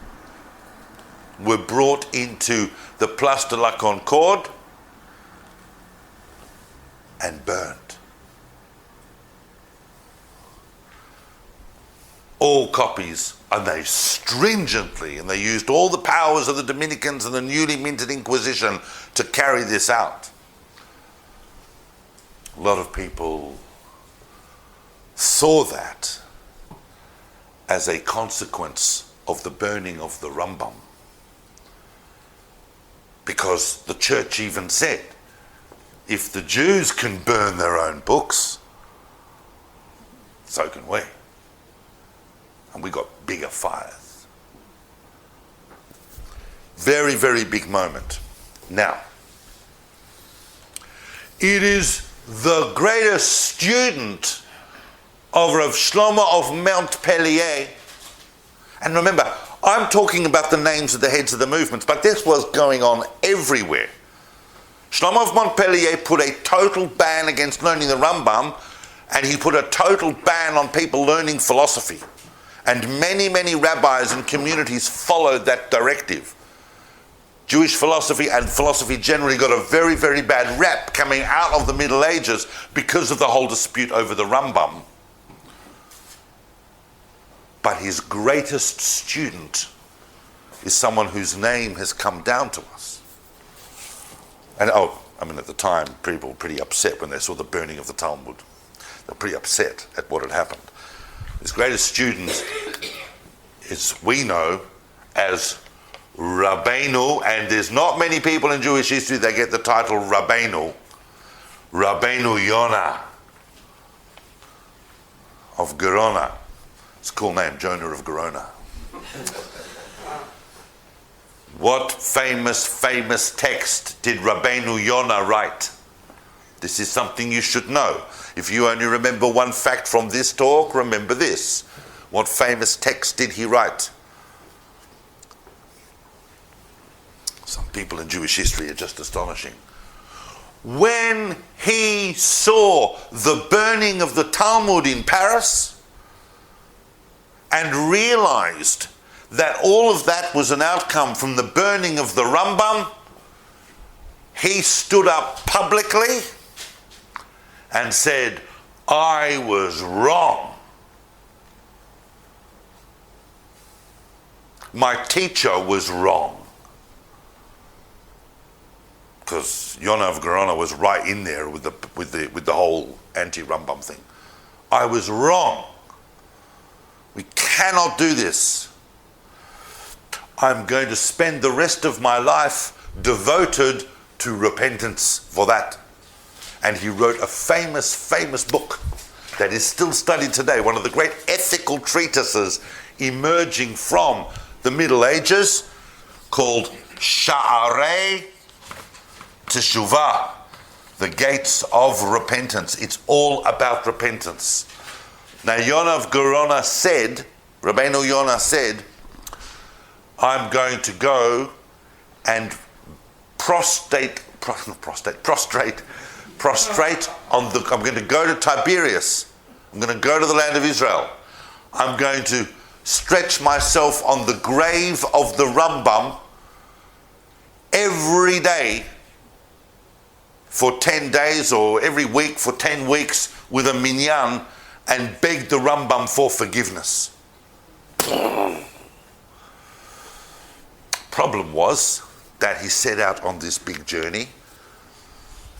were brought into the Place de la Concorde and burned. All copies, and they stringently, and they used all the powers of the Dominicans and the newly minted Inquisition to carry this out. A lot of people saw that as a consequence of the burning of the Rambam, because the church even said, if the Jews can burn their own books, so can we. And we got bigger fires. Very, very big moment. Now, it is the greatest student of Rav Shlomo of Montpellier. And remember, I'm talking about the names of the heads of the movements, but this was going on everywhere. Shlomo of Montpellier put a total ban against learning the Rambam, and he put a total ban on people learning philosophy. And many, many rabbis and communities followed that directive. Jewish philosophy and philosophy generally got a very, very bad rap coming out of the Middle Ages because of the whole dispute over the Rambam. But his greatest student is someone whose name has come down to us. And at the time, people were pretty upset when they saw the burning of the Talmud. They were pretty upset at what had happened. His greatest student is, we know, as Rabbeinu, and there's not many people in Jewish history that get the title Rabbeinu. Rabbeinu Yonah of Gerona. It's a cool name, Jonah of Gerona. What famous text did Rabbeinu Yonah write? This is something you should know. If you only remember one fact from this talk, remember this. What famous text did he write? Some people in Jewish history are just astonishing. When he saw the burning of the Talmud in Paris and realized that all of that was an outcome from the burning of the Rambam, he stood up publicly and said, I was wrong. My teacher was wrong. Because Yonah of Gerona was right in there with the whole anti-Rambam thing. I was wrong. We cannot do this. I'm going to spend the rest of my life devoted to repentance for that. And he wrote a famous book that is still studied today, one of the great ethical treatises emerging from the Middle Ages, called Sha'arei Teshuvah, the gates of repentance. It's all about repentance. Now, Yonah of Gerona said, Rabbeinu Yonah said, I'm going to go and prostrate on the, I'm going to go to Tiberias. I'm going to go to the land of Israel. I'm going to stretch myself on the grave of the Rambam every day for 10 days, or every week for 10 weeks with a minyan, and beg the Rambam for forgiveness. Problem was that he set out on this big journey,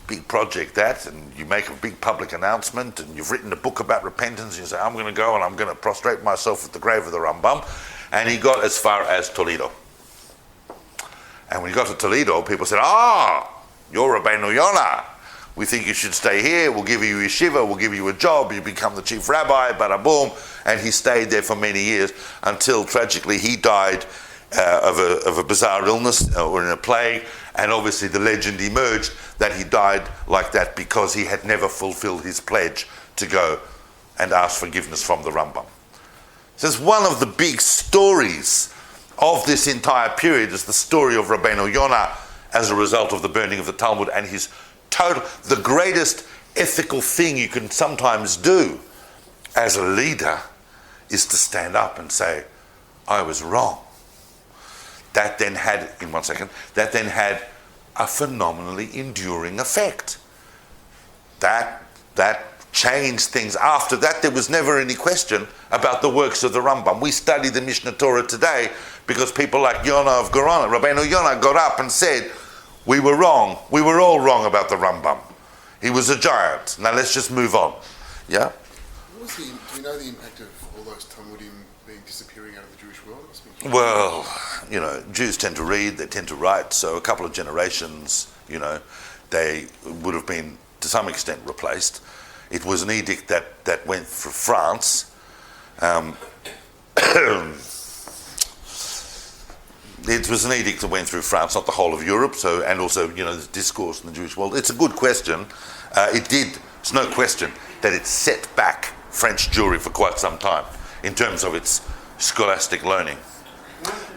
big project that, and you make a big public announcement, and you've written a book about repentance, and you say, I'm going to go and I'm going to prostrate myself at the grave of the Rambam. And he got as far as Toledo. And when he got to Toledo, people said, you're Rabbeinu Yonah. We think you should stay here. We'll give you yeshiva. We'll give you a job. You become the chief rabbi, bada boom. And he stayed there for many years until tragically he died of a bizarre illness or in a plague. And obviously the legend emerged that he died like that because he had never fulfilled his pledge to go and ask forgiveness from the Rambam. So it's one of the big stories of this entire period is the story of Rabbeinu Yonah as a result of the burning of the Talmud, and his the greatest ethical thing you can sometimes do as a leader is to stand up and say, I was wrong. That then had a phenomenally enduring effect. That changed things. After that, there was never any question about the works of the Rambam. We study the Mishnah Torah today because people like Yonah of Gerona, Rabbeinu Yonah, got up and said, we were wrong. We were all wrong about the Rambam. He was a giant. Now let's just move on. Yeah? Do you know the impact of all those Talmudim being disappearing out of the Jewish world? Well, Jews tend to read, they tend to write, so a couple of generations, they would have been to some extent replaced. It was an edict that went for France. It was an edict that went through France, not the whole of Europe. So, and also, the discourse in the Jewish world. It's a good question. It's no question that it set back French Jewry for quite some time in terms of its scholastic learning.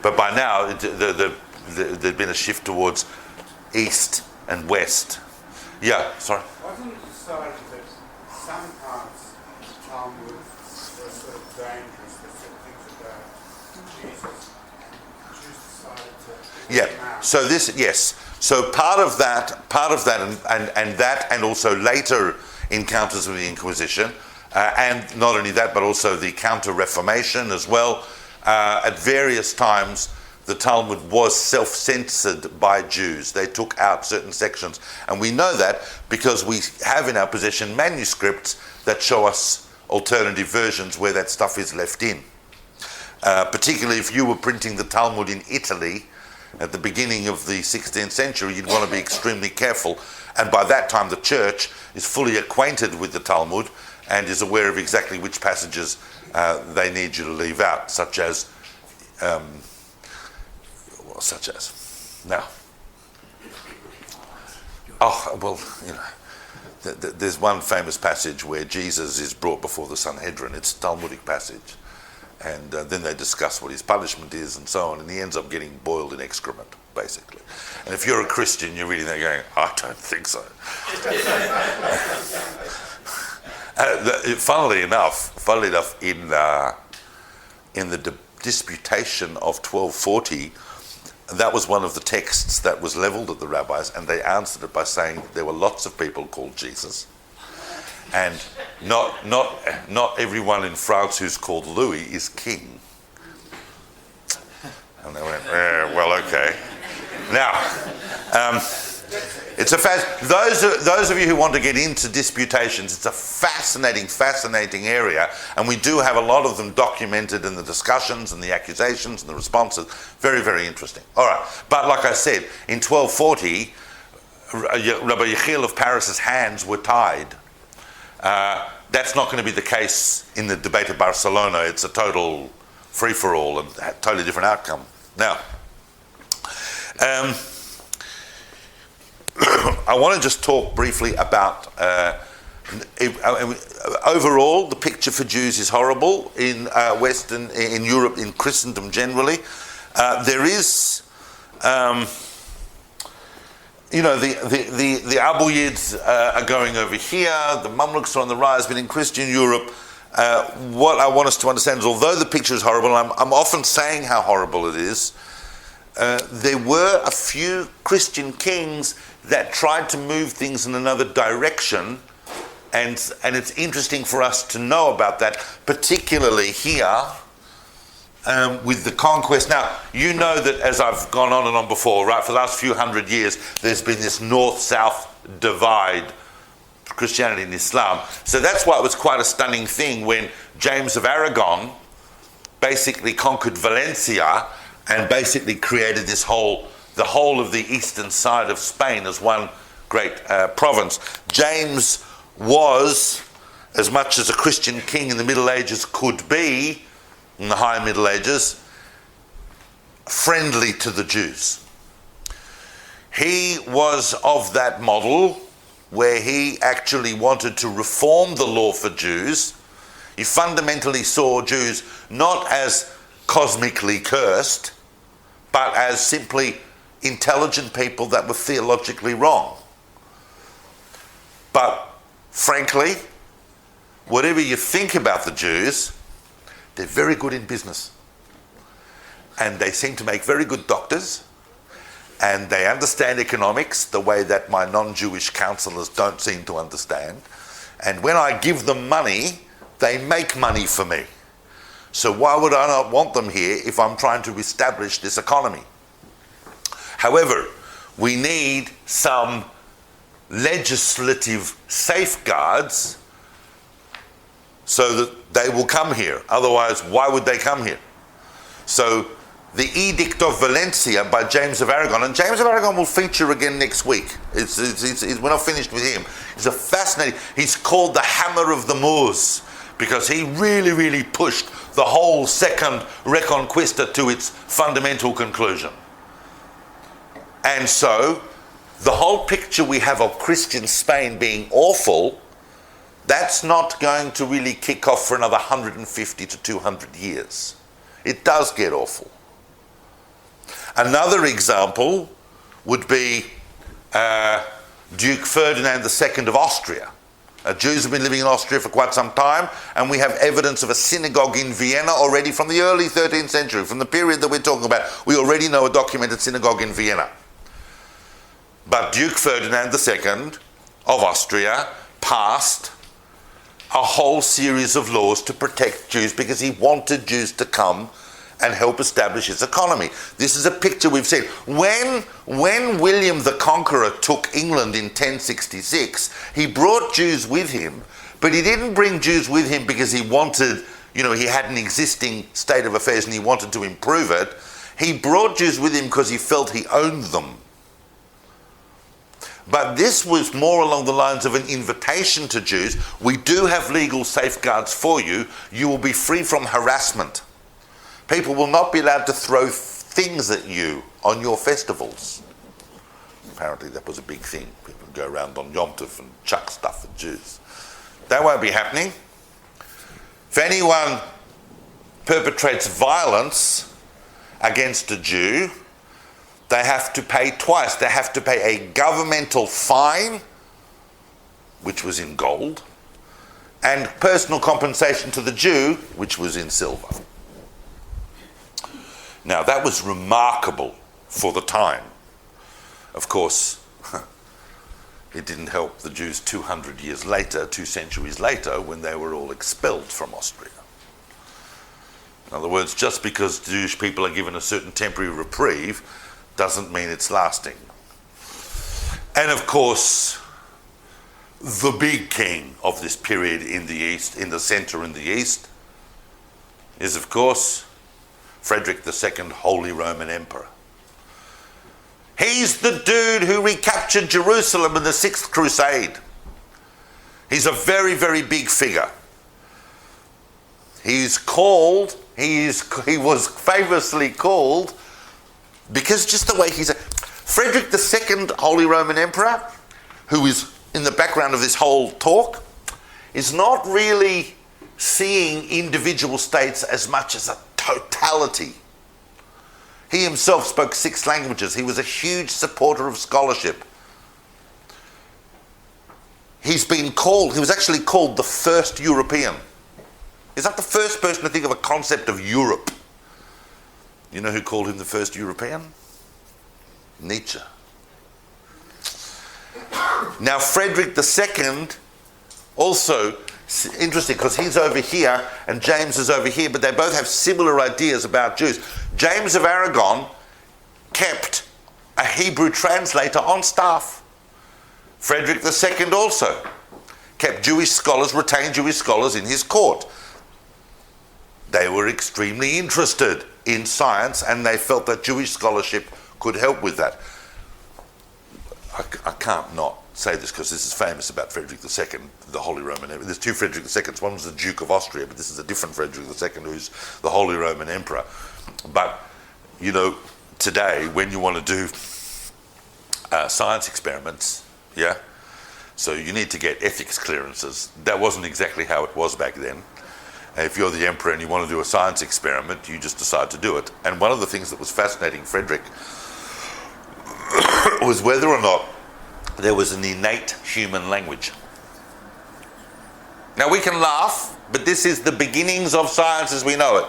But by now, there'd been a shift towards East and West. Yeah, sorry. Wasn't it decided that some parts of the Talmud were sort of dangerous, that said things about Jesus, and Jews decided to get them out? So part of that, and also later encounters with the Inquisition, and not only that, but also the Counter-Reformation as well. At various times, the Talmud was self-censored by Jews. They took out certain sections. And we know that because we have in our possession manuscripts that show us alternative versions where that stuff is left in. Particularly if you were printing the Talmud in Italy, at the beginning of the 16th century, you'd want to be extremely careful. And by that time, the church is fully acquainted with the Talmud and is aware of exactly which passages they need you to leave out, such as. Now. There's one famous passage where Jesus is brought before the Sanhedrin. It's a Talmudic passage. And then they discuss what his punishment is and so on, and he ends up getting boiled in excrement, basically. And if you're a Christian, you're reading that going, I don't think so. Funnily enough, in the Disputation of 1240, that was one of the texts that was leveled at the rabbis, and they answered it by saying there were lots of people called Jesus, and not everyone in France who's called Louis is king. And they went, well, okay. Now, it's those of you who want to get into disputations, it's a fascinating area, and we do have a lot of them documented in the discussions and the accusations and the responses. Very, very interesting. All right, but like I said, in 1240, Rabbi Yechiel of Paris's hands were tied. That's not going to be the case in the debate of Barcelona. It's a total free-for-all and a totally different outcome. Now, I want to just talk briefly about overall the picture for Jews is horrible in in Europe, in Christendom generally. There is, the Ayyubids are going over here. The Mamluks are on the rise, but in Christian Europe, what I want us to understand is, although the picture is horrible, I'm often saying how horrible it is. There were a few Christian kings that tried to move things in another direction, and it's interesting for us to know about that, particularly here with the conquest. Now, you know that, as I've gone on and on before, right, for the last few hundred years, there's been this north-south divide, Christianity and Islam. So that's why it was quite a stunning thing when James of Aragon basically conquered Valencia and basically created the whole of the eastern side of Spain as one great province. James was, as much as a Christian king in the Middle Ages could be, in the High Middle Ages, friendly to the Jews. He was of that model where he actually wanted to reform the law for Jews. He fundamentally saw Jews not as cosmically cursed, but as simply intelligent people that were theologically wrong. But frankly, whatever you think about the Jews, they're very good in business. And they seem to make very good doctors, and they understand economics the way that my non-Jewish counselors don't seem to understand. And when I give them money, they make money for me. So why would I not want them here if I'm trying to establish this economy? However, we need some legislative safeguards so that they will come here. Otherwise, why would they come here? So the Edict of Valencia by James of Aragon, and James of Aragon will feature again next week. We're not finished with him. He's called the Hammer of the Moors, because he really, really pushed the whole Second Reconuqista to its fundamental conclusion. And so, the whole picture we have of Christian Spain being awful, that's not going to really kick off for another 150 to 200 years. It does get awful. Another example would be Duke Ferdinand II of Austria. Jews have been living in Austria for quite some time, and we have evidence of a synagogue in Vienna already from the early 13th century. From the period that we're talking about, we already know a documented synagogue in Vienna. But Duke Ferdinand II of Austria passed a whole series of laws to protect Jews because he wanted Jews to come and help establish his economy. This is a picture we've seen. When William the Conqueror took England in 1066, he brought Jews with him, but he didn't bring Jews with him because he wanted, he had an existing state of affairs and he wanted to improve it. He brought Jews with him because he felt he owned them. But this was more along the lines of an invitation to Jews. We do have legal safeguards for you. You will be free from harassment. People will not be allowed to throw things at you on your festivals. Apparently that was a big thing. People would go around on Yom Tov and chuck stuff at Jews. That won't be happening. If anyone perpetrates violence against a Jew, they have to pay twice. They have to pay a governmental fine, which was in gold, and personal compensation to the Jew, which was in silver. Now, that was remarkable for the time. Of course, it didn't help the Jews 200 years later, 2 centuries later, when they were all expelled from Austria. In other words, just because Jewish people are given a certain temporary reprieve doesn't mean it's lasting. And of course, the big king of this period in the East, in the center in the East, is of course Frederick II, Holy Roman Emperor. He's the dude who recaptured Jerusalem in the 6th Crusade. He's a very, very big figure. He was famously called, because just the way he's Frederick II, Holy Roman Emperor, who is in the background of this whole talk, is not really seeing individual states as much as a totality. He himself spoke 6 languages. He was a huge supporter of scholarship. He was actually called the first European. He's not the first person to think of a concept of Europe. You know who called him the first European? Nietzsche. Now, Frederick II, also interesting because he's over here and James is over here, but they both have similar ideas about Jews. James of Aragon kept a Hebrew translator on staff. Frederick II also kept Jewish scholars, retained Jewish scholars in his court. They were extremely interested in science and they felt that Jewish scholarship could help with that. I can't not say this because this is famous about Frederick II, the Holy Roman Emperor. There's 2 Frederick IIs. One was the Duke of Austria, but this is a different Frederick II who's the Holy Roman Emperor. But, you know, today when you want to do science experiments, yeah, so you need to get ethics clearances. That wasn't exactly how it was back then. If you're the emperor and you want to do a science experiment, you just decide to do it. And one of the things that was fascinating Frederick was whether or not there was an innate human language. Now we can laugh, but this is the beginnings of science as we know it.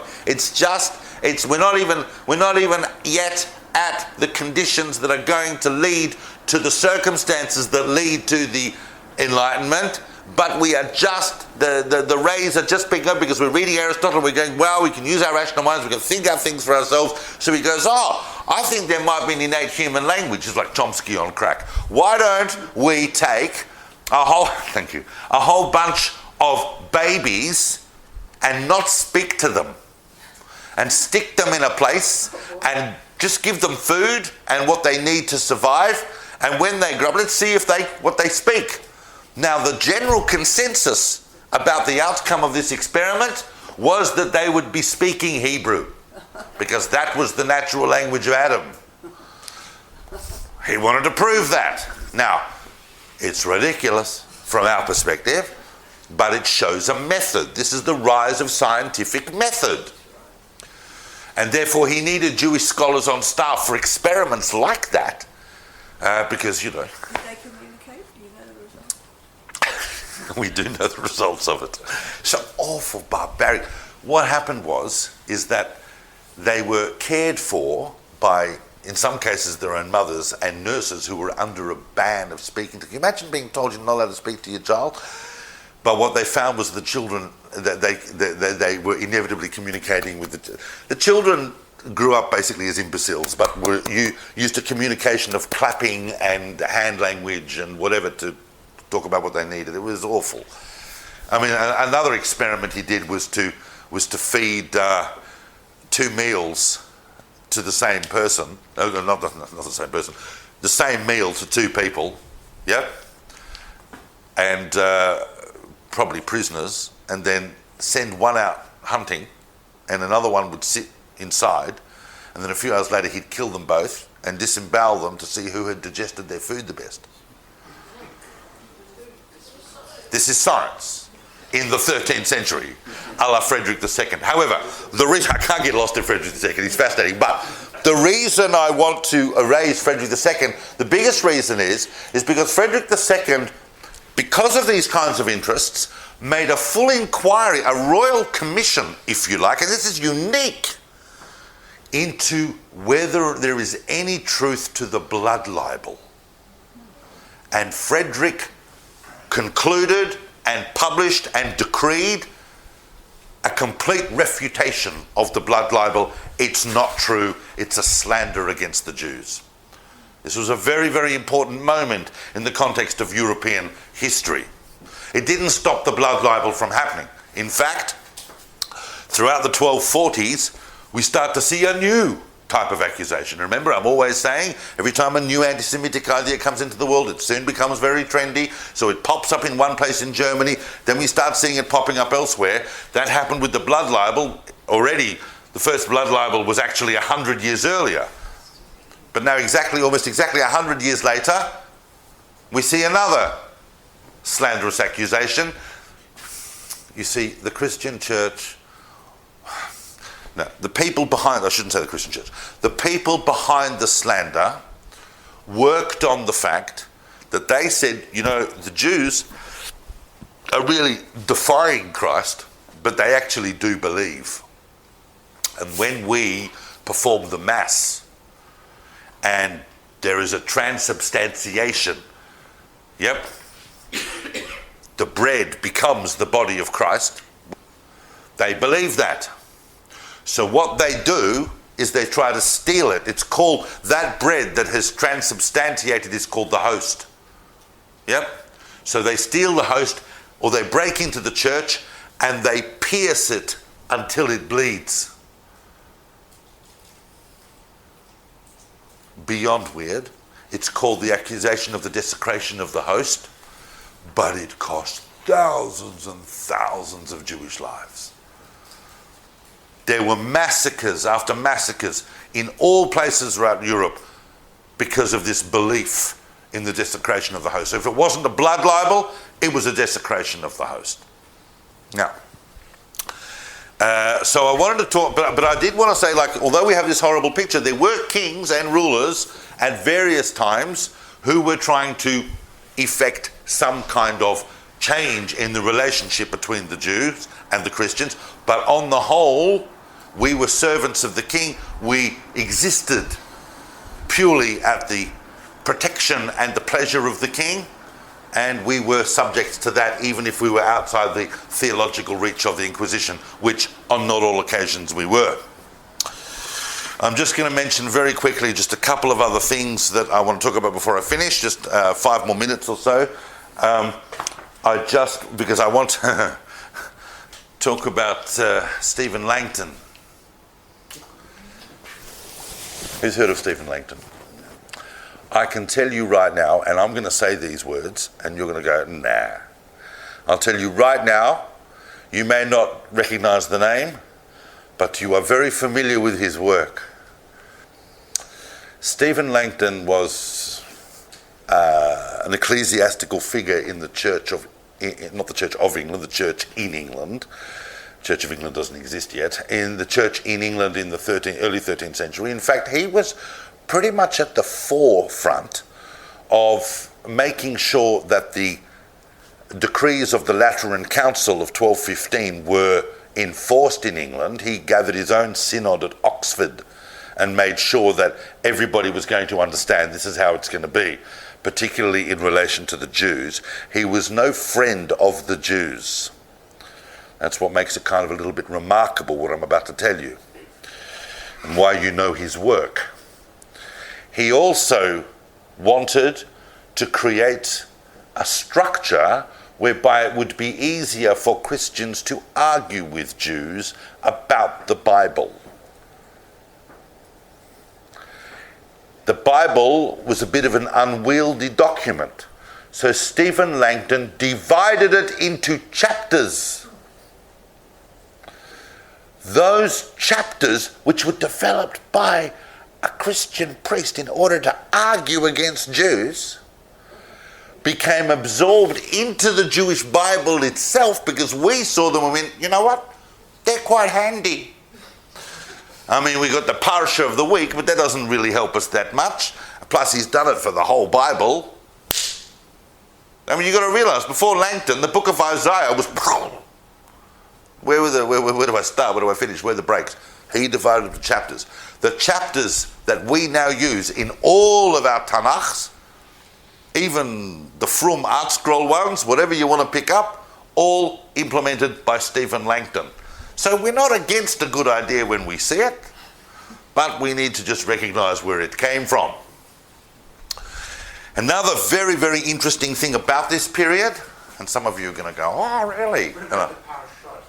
We're not even yet at the conditions that are going to lead to the circumstances that lead to the Enlightenment, but we are just, the rays are just picking up because we're reading Aristotle, we're going, well, we can use our rational minds, we can think out things for ourselves. So he goes, I think there might be an innate human language. It's like Chomsky on crack. Why don't we take a whole bunch of babies and not speak to them and stick them in a place and just give them food and what they need to survive, and when they grow up, let's see what they speak. Now, the general consensus about the outcome of this experiment was that they would be speaking Hebrew, because that was the natural language of Adam. He wanted to prove that. Now, it's ridiculous from our perspective, but it shows a method. This is the rise of scientific method. And therefore he needed Jewish scholars on staff for experiments like that, because, you know... Did they communicate? Do you know the results? We do know the results of it. So awful barbaric. What happened is that they were cared for by, in some cases, their own mothers and nurses who were under a ban of speaking to. Can you imagine being told you're not allowed to speak to your child? But what they found was the children, that they were inevitably communicating with the children grew up basically as imbeciles, but were used to communication of clapping and hand language and whatever to talk about what they needed. It was awful. I mean, another experiment he did was to feed 2 meals to the same person, not the same person, the same meal to two people, yeah, and probably prisoners, and then send one out hunting, and another one would sit inside, and then a few hours later he'd kill them both and disembowel them to see who had digested their food the best. This is science in the 13th century, a la Frederick II. However, the reason I can't get lost in Frederick II, he's fascinating, but the reason I want to erase Frederick II, the biggest reason is because Frederick II, because of these kinds of interests, made a full inquiry, a royal commission, if you like, and this is unique, into whether there is any truth to the blood libel. And Frederick concluded and published and decreed a complete refutation of the blood libel. It's not true. It's a slander against the Jews. This was a very, very important moment in the context of European history. It didn't stop the blood libel from happening. In fact, throughout the 1240s, we start to see a new type of accusation. Remember, I'm always saying, every time a new anti-Semitic idea comes into the world, it soon becomes very trendy, so it pops up in one place in Germany, then we start seeing it popping up elsewhere. That happened with the blood libel. Already, the first blood libel was actually 100 years earlier. But now almost exactly 100 years later, we see another slanderous accusation. You see, the Christian church, no, the people behind, I shouldn't say the Christian church, the people behind the slander worked on the fact that they said, the Jews are really defying Christ, but they actually do believe. And when we perform the Mass, and there is a transubstantiation, the bread becomes the body of Christ, they believe that. So what they do is they try to steal it. It's called, that bread that has transubstantiated is called the host. So they steal the host, or they break into the church and they pierce it until it bleeds. Beyond weird. It's called the accusation of the desecration of the host, but it cost thousands and thousands of Jewish lives. There were massacres after massacres in all places around Europe because of this belief in the desecration of the host. So if it wasn't a blood libel, it was a desecration of the host. Now, so I wanted to talk, but I did want to say, although we have this horrible picture, there were kings and rulers at various times who were trying to effect some kind of change in the relationship between the Jews and the Christians, but on the whole, we were servants of the king. We existed purely at the protection and the pleasure of the king, and we were subject to that even if we were outside the theological reach of the Inquisition, which on not all occasions we were. I'm just going to mention very quickly just a couple of other things that I want to talk about before I finish, just 5 more minutes or so. Because I want to talk about Stephen Langton. Who's heard of Stephen Langton? I can tell you right now, and I'm going to say these words, and you're going to go, nah. I'll tell you right now, you may not recognize the name, but you are very familiar with his work. Stephen Langton was an ecclesiastical figure in the Church of, not the Church of England, the Church in England. Church of England doesn't exist yet. In the Church in England in the early 13th century. In fact, he was pretty much at the forefront of making sure that the decrees of the Lateran Council of 1215 were enforced in England. He gathered his own synod at Oxford and made sure that everybody was going to understand this is how it's going to be, particularly in relation to the Jews. He was no friend of the Jews. That's what makes it kind of a little bit remarkable, what I'm about to tell you, and why you know his work. He also wanted to create a structure whereby it would be easier for Christians to argue with Jews about the Bible. the Bible was a bit of an unwieldy document. So Stephen Langton divided it into chapters. Those chapters, which were developed by a Christian priest in order to argue against Jews, became absorbed into the Jewish Bible itself, because we saw them and went, you know what? They're quite handy. I mean, we got the parsha of the week, but that doesn't really help us that much. Plus, he's done it for the whole Bible. I mean, you've got to realise, before Langton, the book of Isaiah was... Where do I start? Where do I finish? Where are the breaks? He divided it into chapters. The chapters that we now use in all of our Tanakhs, even the Frum Art Scroll ones, whatever you want to pick up, all implemented by Stephen Langton. So we're not against a good idea when we see it, but we need to just recognise where it came from. Another very, very interesting thing about this period, and some of you are going to go, oh, really? What about the parashot?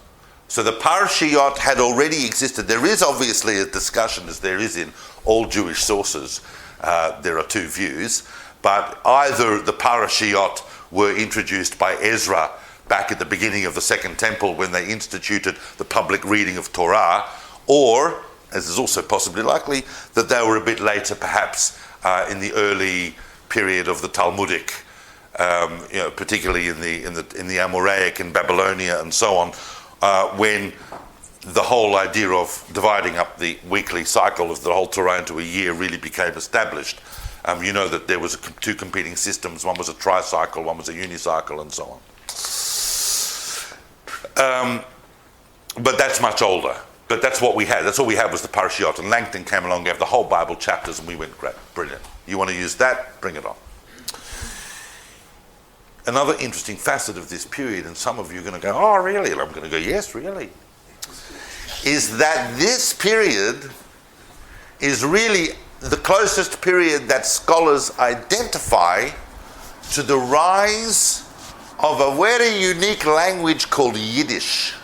So the parashiyot had already existed. There is obviously a discussion, as there is in all Jewish sources. There are two views, but either the parashiyot were introduced by Ezra back at the beginning of the Second Temple when they instituted the public reading of Torah, or, as is also possibly likely, that they were a bit later, perhaps in the early period of the Talmudic, particularly in the Amoraic in Babylonia and so on. When the whole idea of dividing up the weekly cycle of the whole Torah into a year really became established. You know that there was two competing systems. One was a tricycle, one was a unicycle, and so on. But that's much older. But that's what we had. That's all we had was the parashiyot. And Langton came along, gave the whole Bible chapters, and we went, great, brilliant. You want to use that? Bring it on. Another interesting facet of this period, and some of you are going to go, oh, really? And I'm going to go, yes, really, is that this period is really the closest period that scholars identify to the rise of a very unique language called Yiddish.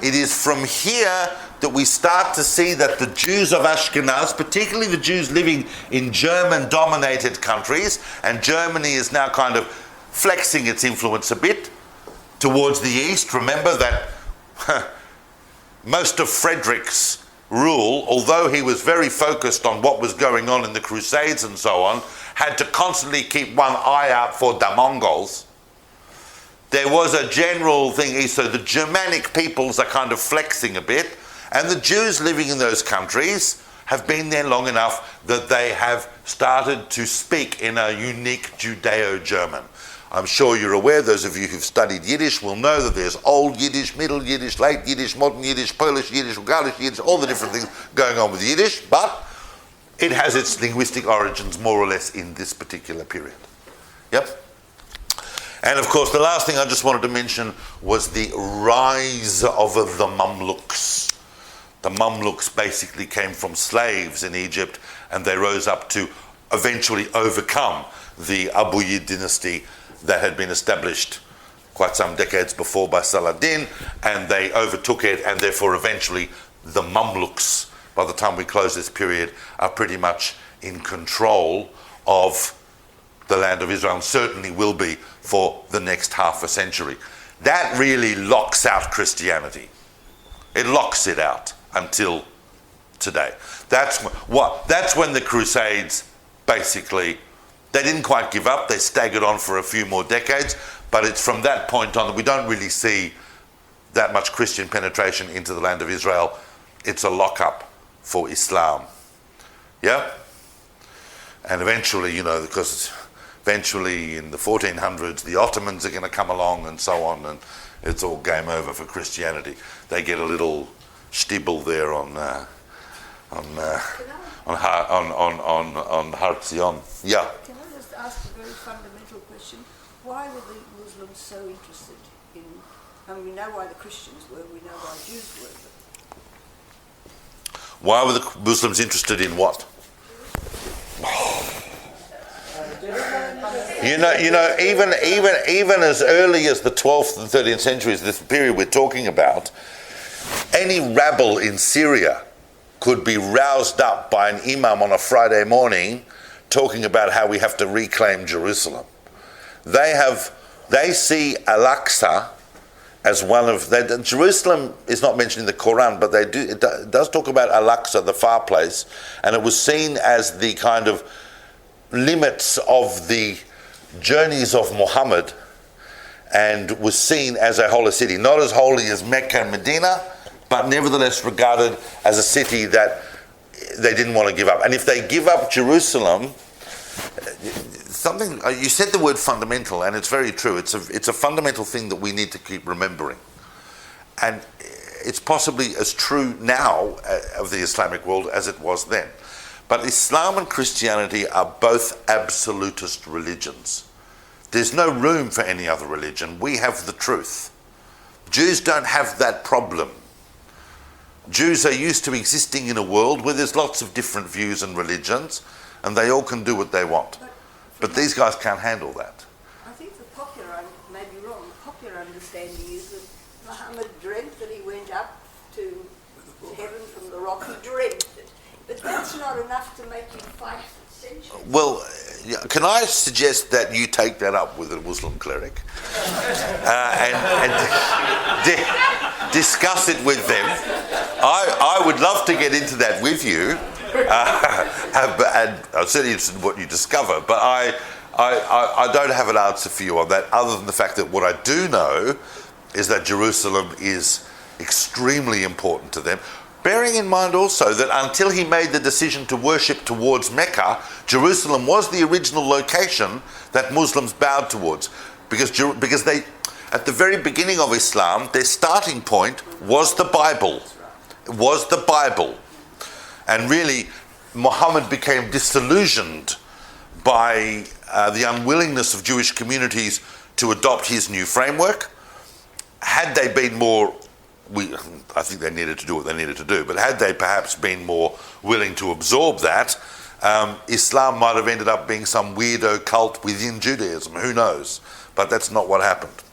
It is from here that we start to see that the Jews of Ashkenaz, particularly the Jews living in German-dominated countries, and Germany is now kind of flexing its influence a bit towards the east. Remember that most of Frederick's rule, although he was very focused on what was going on in the crusades and so on, had to constantly keep one eye out for the Mongols. There was a general thing, so the Germanic peoples are kind of flexing a bit, and the Jews living in those countries have been there long enough that they have started to speak in a unique Judeo-German. I'm sure you're aware, those of you who've studied Yiddish will know that there's Old Yiddish, Middle Yiddish, Late Yiddish, Modern Yiddish, Polish Yiddish, Galish Yiddish, all the different things going on with Yiddish, but it has its linguistic origins more or less in this particular period. Yep. And of course, the last thing I just wanted to mention was the rise of the Mamluks. The Mamluks basically came from slaves in Egypt, and they rose up to eventually overcome the Ayyubid dynasty that had been established quite some decades before by Saladin, and they overtook it, and therefore eventually the Mamluks, by the time we close this period, are pretty much in control of the land of Israel, and certainly will be for the next half a century. That really locks out Christianity. It locks it out until today. That's when the Crusades basically, they didn't quite give up. They staggered on for a few more decades, but it's from that point on that we don't really see that much Christian penetration into the land of Israel. It's a lockup for Islam. Yeah? And eventually, because eventually in the 1400s, the Ottomans are going to come along and so on, and it's all game over for Christianity. They get a little shtibble there on Har Zion. Yeah. Can I just ask a very fundamental question? Why were the Muslims so interested in... we know why the Christians were, we know why Jews were. Why were the Muslims interested in what? Even as early as the 12th and 13th centuries, this period we're talking about, any rabble in Syria could be roused up by an imam on a Friday morning talking about how we have to reclaim Jerusalem. They see Al-Aqsa as one of... Jerusalem is not mentioned in the Quran, but it does talk about Al-Aqsa, the far place, and it was seen as the kind of limits of the journeys of Muhammad, and was seen as a holy city, not as holy as Mecca and Medina, but nevertheless regarded as a city that they didn't want to give up. And if they give up Jerusalem, you said the word fundamental, and it's very true. It's a fundamental thing that we need to keep remembering. And it's possibly as true now of the Islamic world as it was then. But Islam and Christianity are both absolutist religions. There's no room for any other religion. We have the truth. Jews don't have that problem. Jews are used to existing in a world where there's lots of different views and religions, and they all can do what they want. But these guys can't handle that. I think the popular, I may be wrong, the popular understanding is that Muhammad dreamt that he went up to heaven from the rock. He dreamt it. But that's not enough to make you fight centuries. Well, can I suggest that you take that up with a Muslim cleric and discuss it with them? I would love to get into that with you, and I'm certainly interested in what you discover, but I don't have an answer for you on that, other than the fact that what I do know is that Jerusalem is extremely important to them. Bearing in mind also that until he made the decision to worship towards Mecca, Jerusalem was the original location that Muslims bowed towards. Because they, at the very beginning of Islam, their starting point was the Bible. It was the Bible. And really, Muhammad became disillusioned by the unwillingness of Jewish communities to adopt his new framework. Had they been more... I think they needed to do what they needed to do, but had they perhaps been more willing to absorb that, Islam might have ended up being some weirdo cult within Judaism. Who knows? But that's not what happened.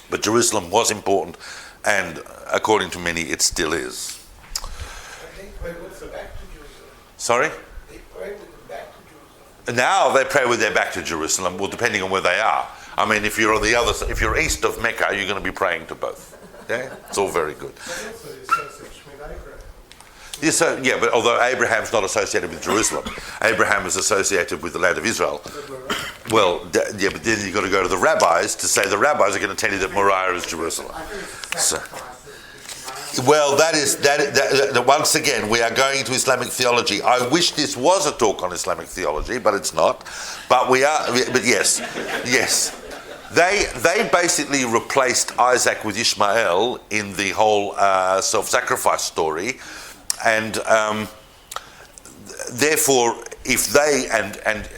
But Jerusalem was important, and according to many, it still is. They pray with their back to Jerusalem. Sorry? They pray with their back to Jerusalem. Now they pray with their back to Jerusalem, well, depending on where they are. I mean, if you're on the other, if you're east of Mecca, you're going to be praying to both. Yeah, it's all very good. Yeah, but although Abraham's not associated with Jerusalem, Abraham is associated with the land of Israel. Well, yeah, but then you've got to go to the rabbis to say the rabbis are going to tell you that Moriah is Jerusalem. So, well, that once again, we are going into Islamic theology. I wish this was a talk on Islamic theology, but it's not. But yes. They basically replaced Isaac with Ishmael in the whole self-sacrifice story, and therefore, if they, and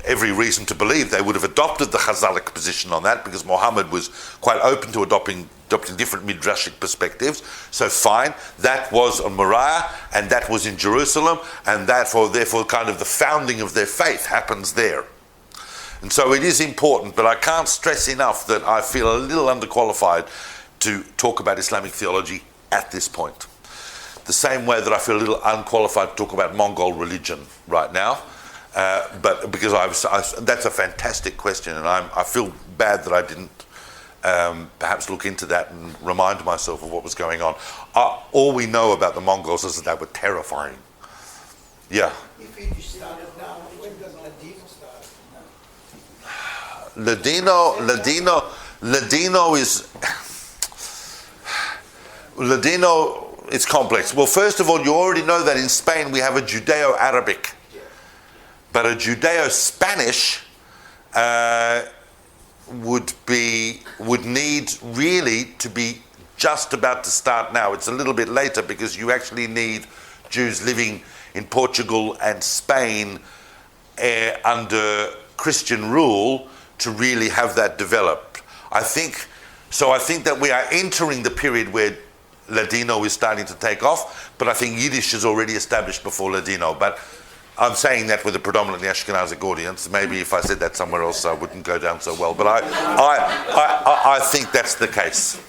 every reason to believe they would have adopted the Chazalic position on that, because Muhammad was quite open to adopting different midrashic perspectives. So fine, that was on Moriah, and that was in Jerusalem, and therefore kind of the founding of their faith happens there. And so it is important, but I can't stress enough that I feel a little underqualified to talk about Islamic theology at this point. The same way that I feel a little unqualified to talk about Mongol religion right now, but because that's a fantastic question, and I feel bad that I didn't perhaps look into that and remind myself of what was going on. All we know about the Mongols is that they were terrifying. Yeah. If you started now, when does Ladino start? Ladino is complex. Well, first of all, you already know that in Spain we have a Judeo-Arabic, but a Judeo-Spanish would need really to be just about to start now. It's a little bit later because you actually need Jews living in Portugal and Spain under Christian rule to really have that developed. I think that we are entering the period where Ladino is starting to take off, but I think Yiddish is already established before Ladino. But I'm saying that with a predominantly Ashkenazic audience. Maybe if I said that somewhere else, I wouldn't go down so well. But I think that's the case.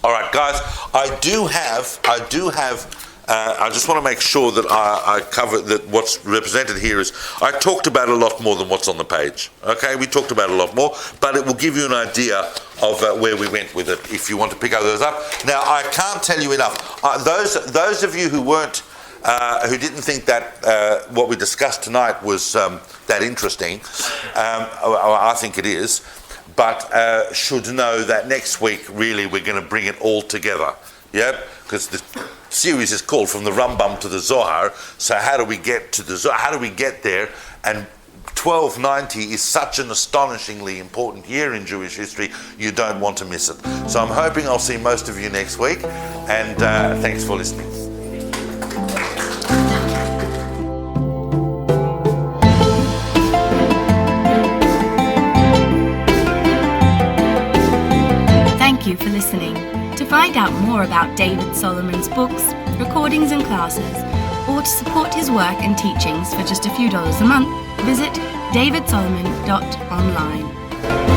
All right, guys. I do have I just want to make sure that I cover that what's represented here is, I talked about a lot more than what's on the page. Okay, we talked about a lot more, but it will give you an idea of where we went with it if you want to pick those up. Now, I can't tell you enough. Those of you who weren't, who didn't think that what we discussed tonight was that interesting, I think it is, but should know that next week, really, we're going to bring it all together. Yeah, because the series is called From the Rambam to the Zohar. So how do we get to the Zohar? How do we get there? And 1290 is such an astonishingly important year in Jewish history, you don't want to miss it. So I'm hoping I'll see most of you next week, and thanks for listening. Thank you for listening. To find out more about David Solomon's books, recordings and classes, or to support his work and teachings for just a few dollars a month, visit davidsolomon.online.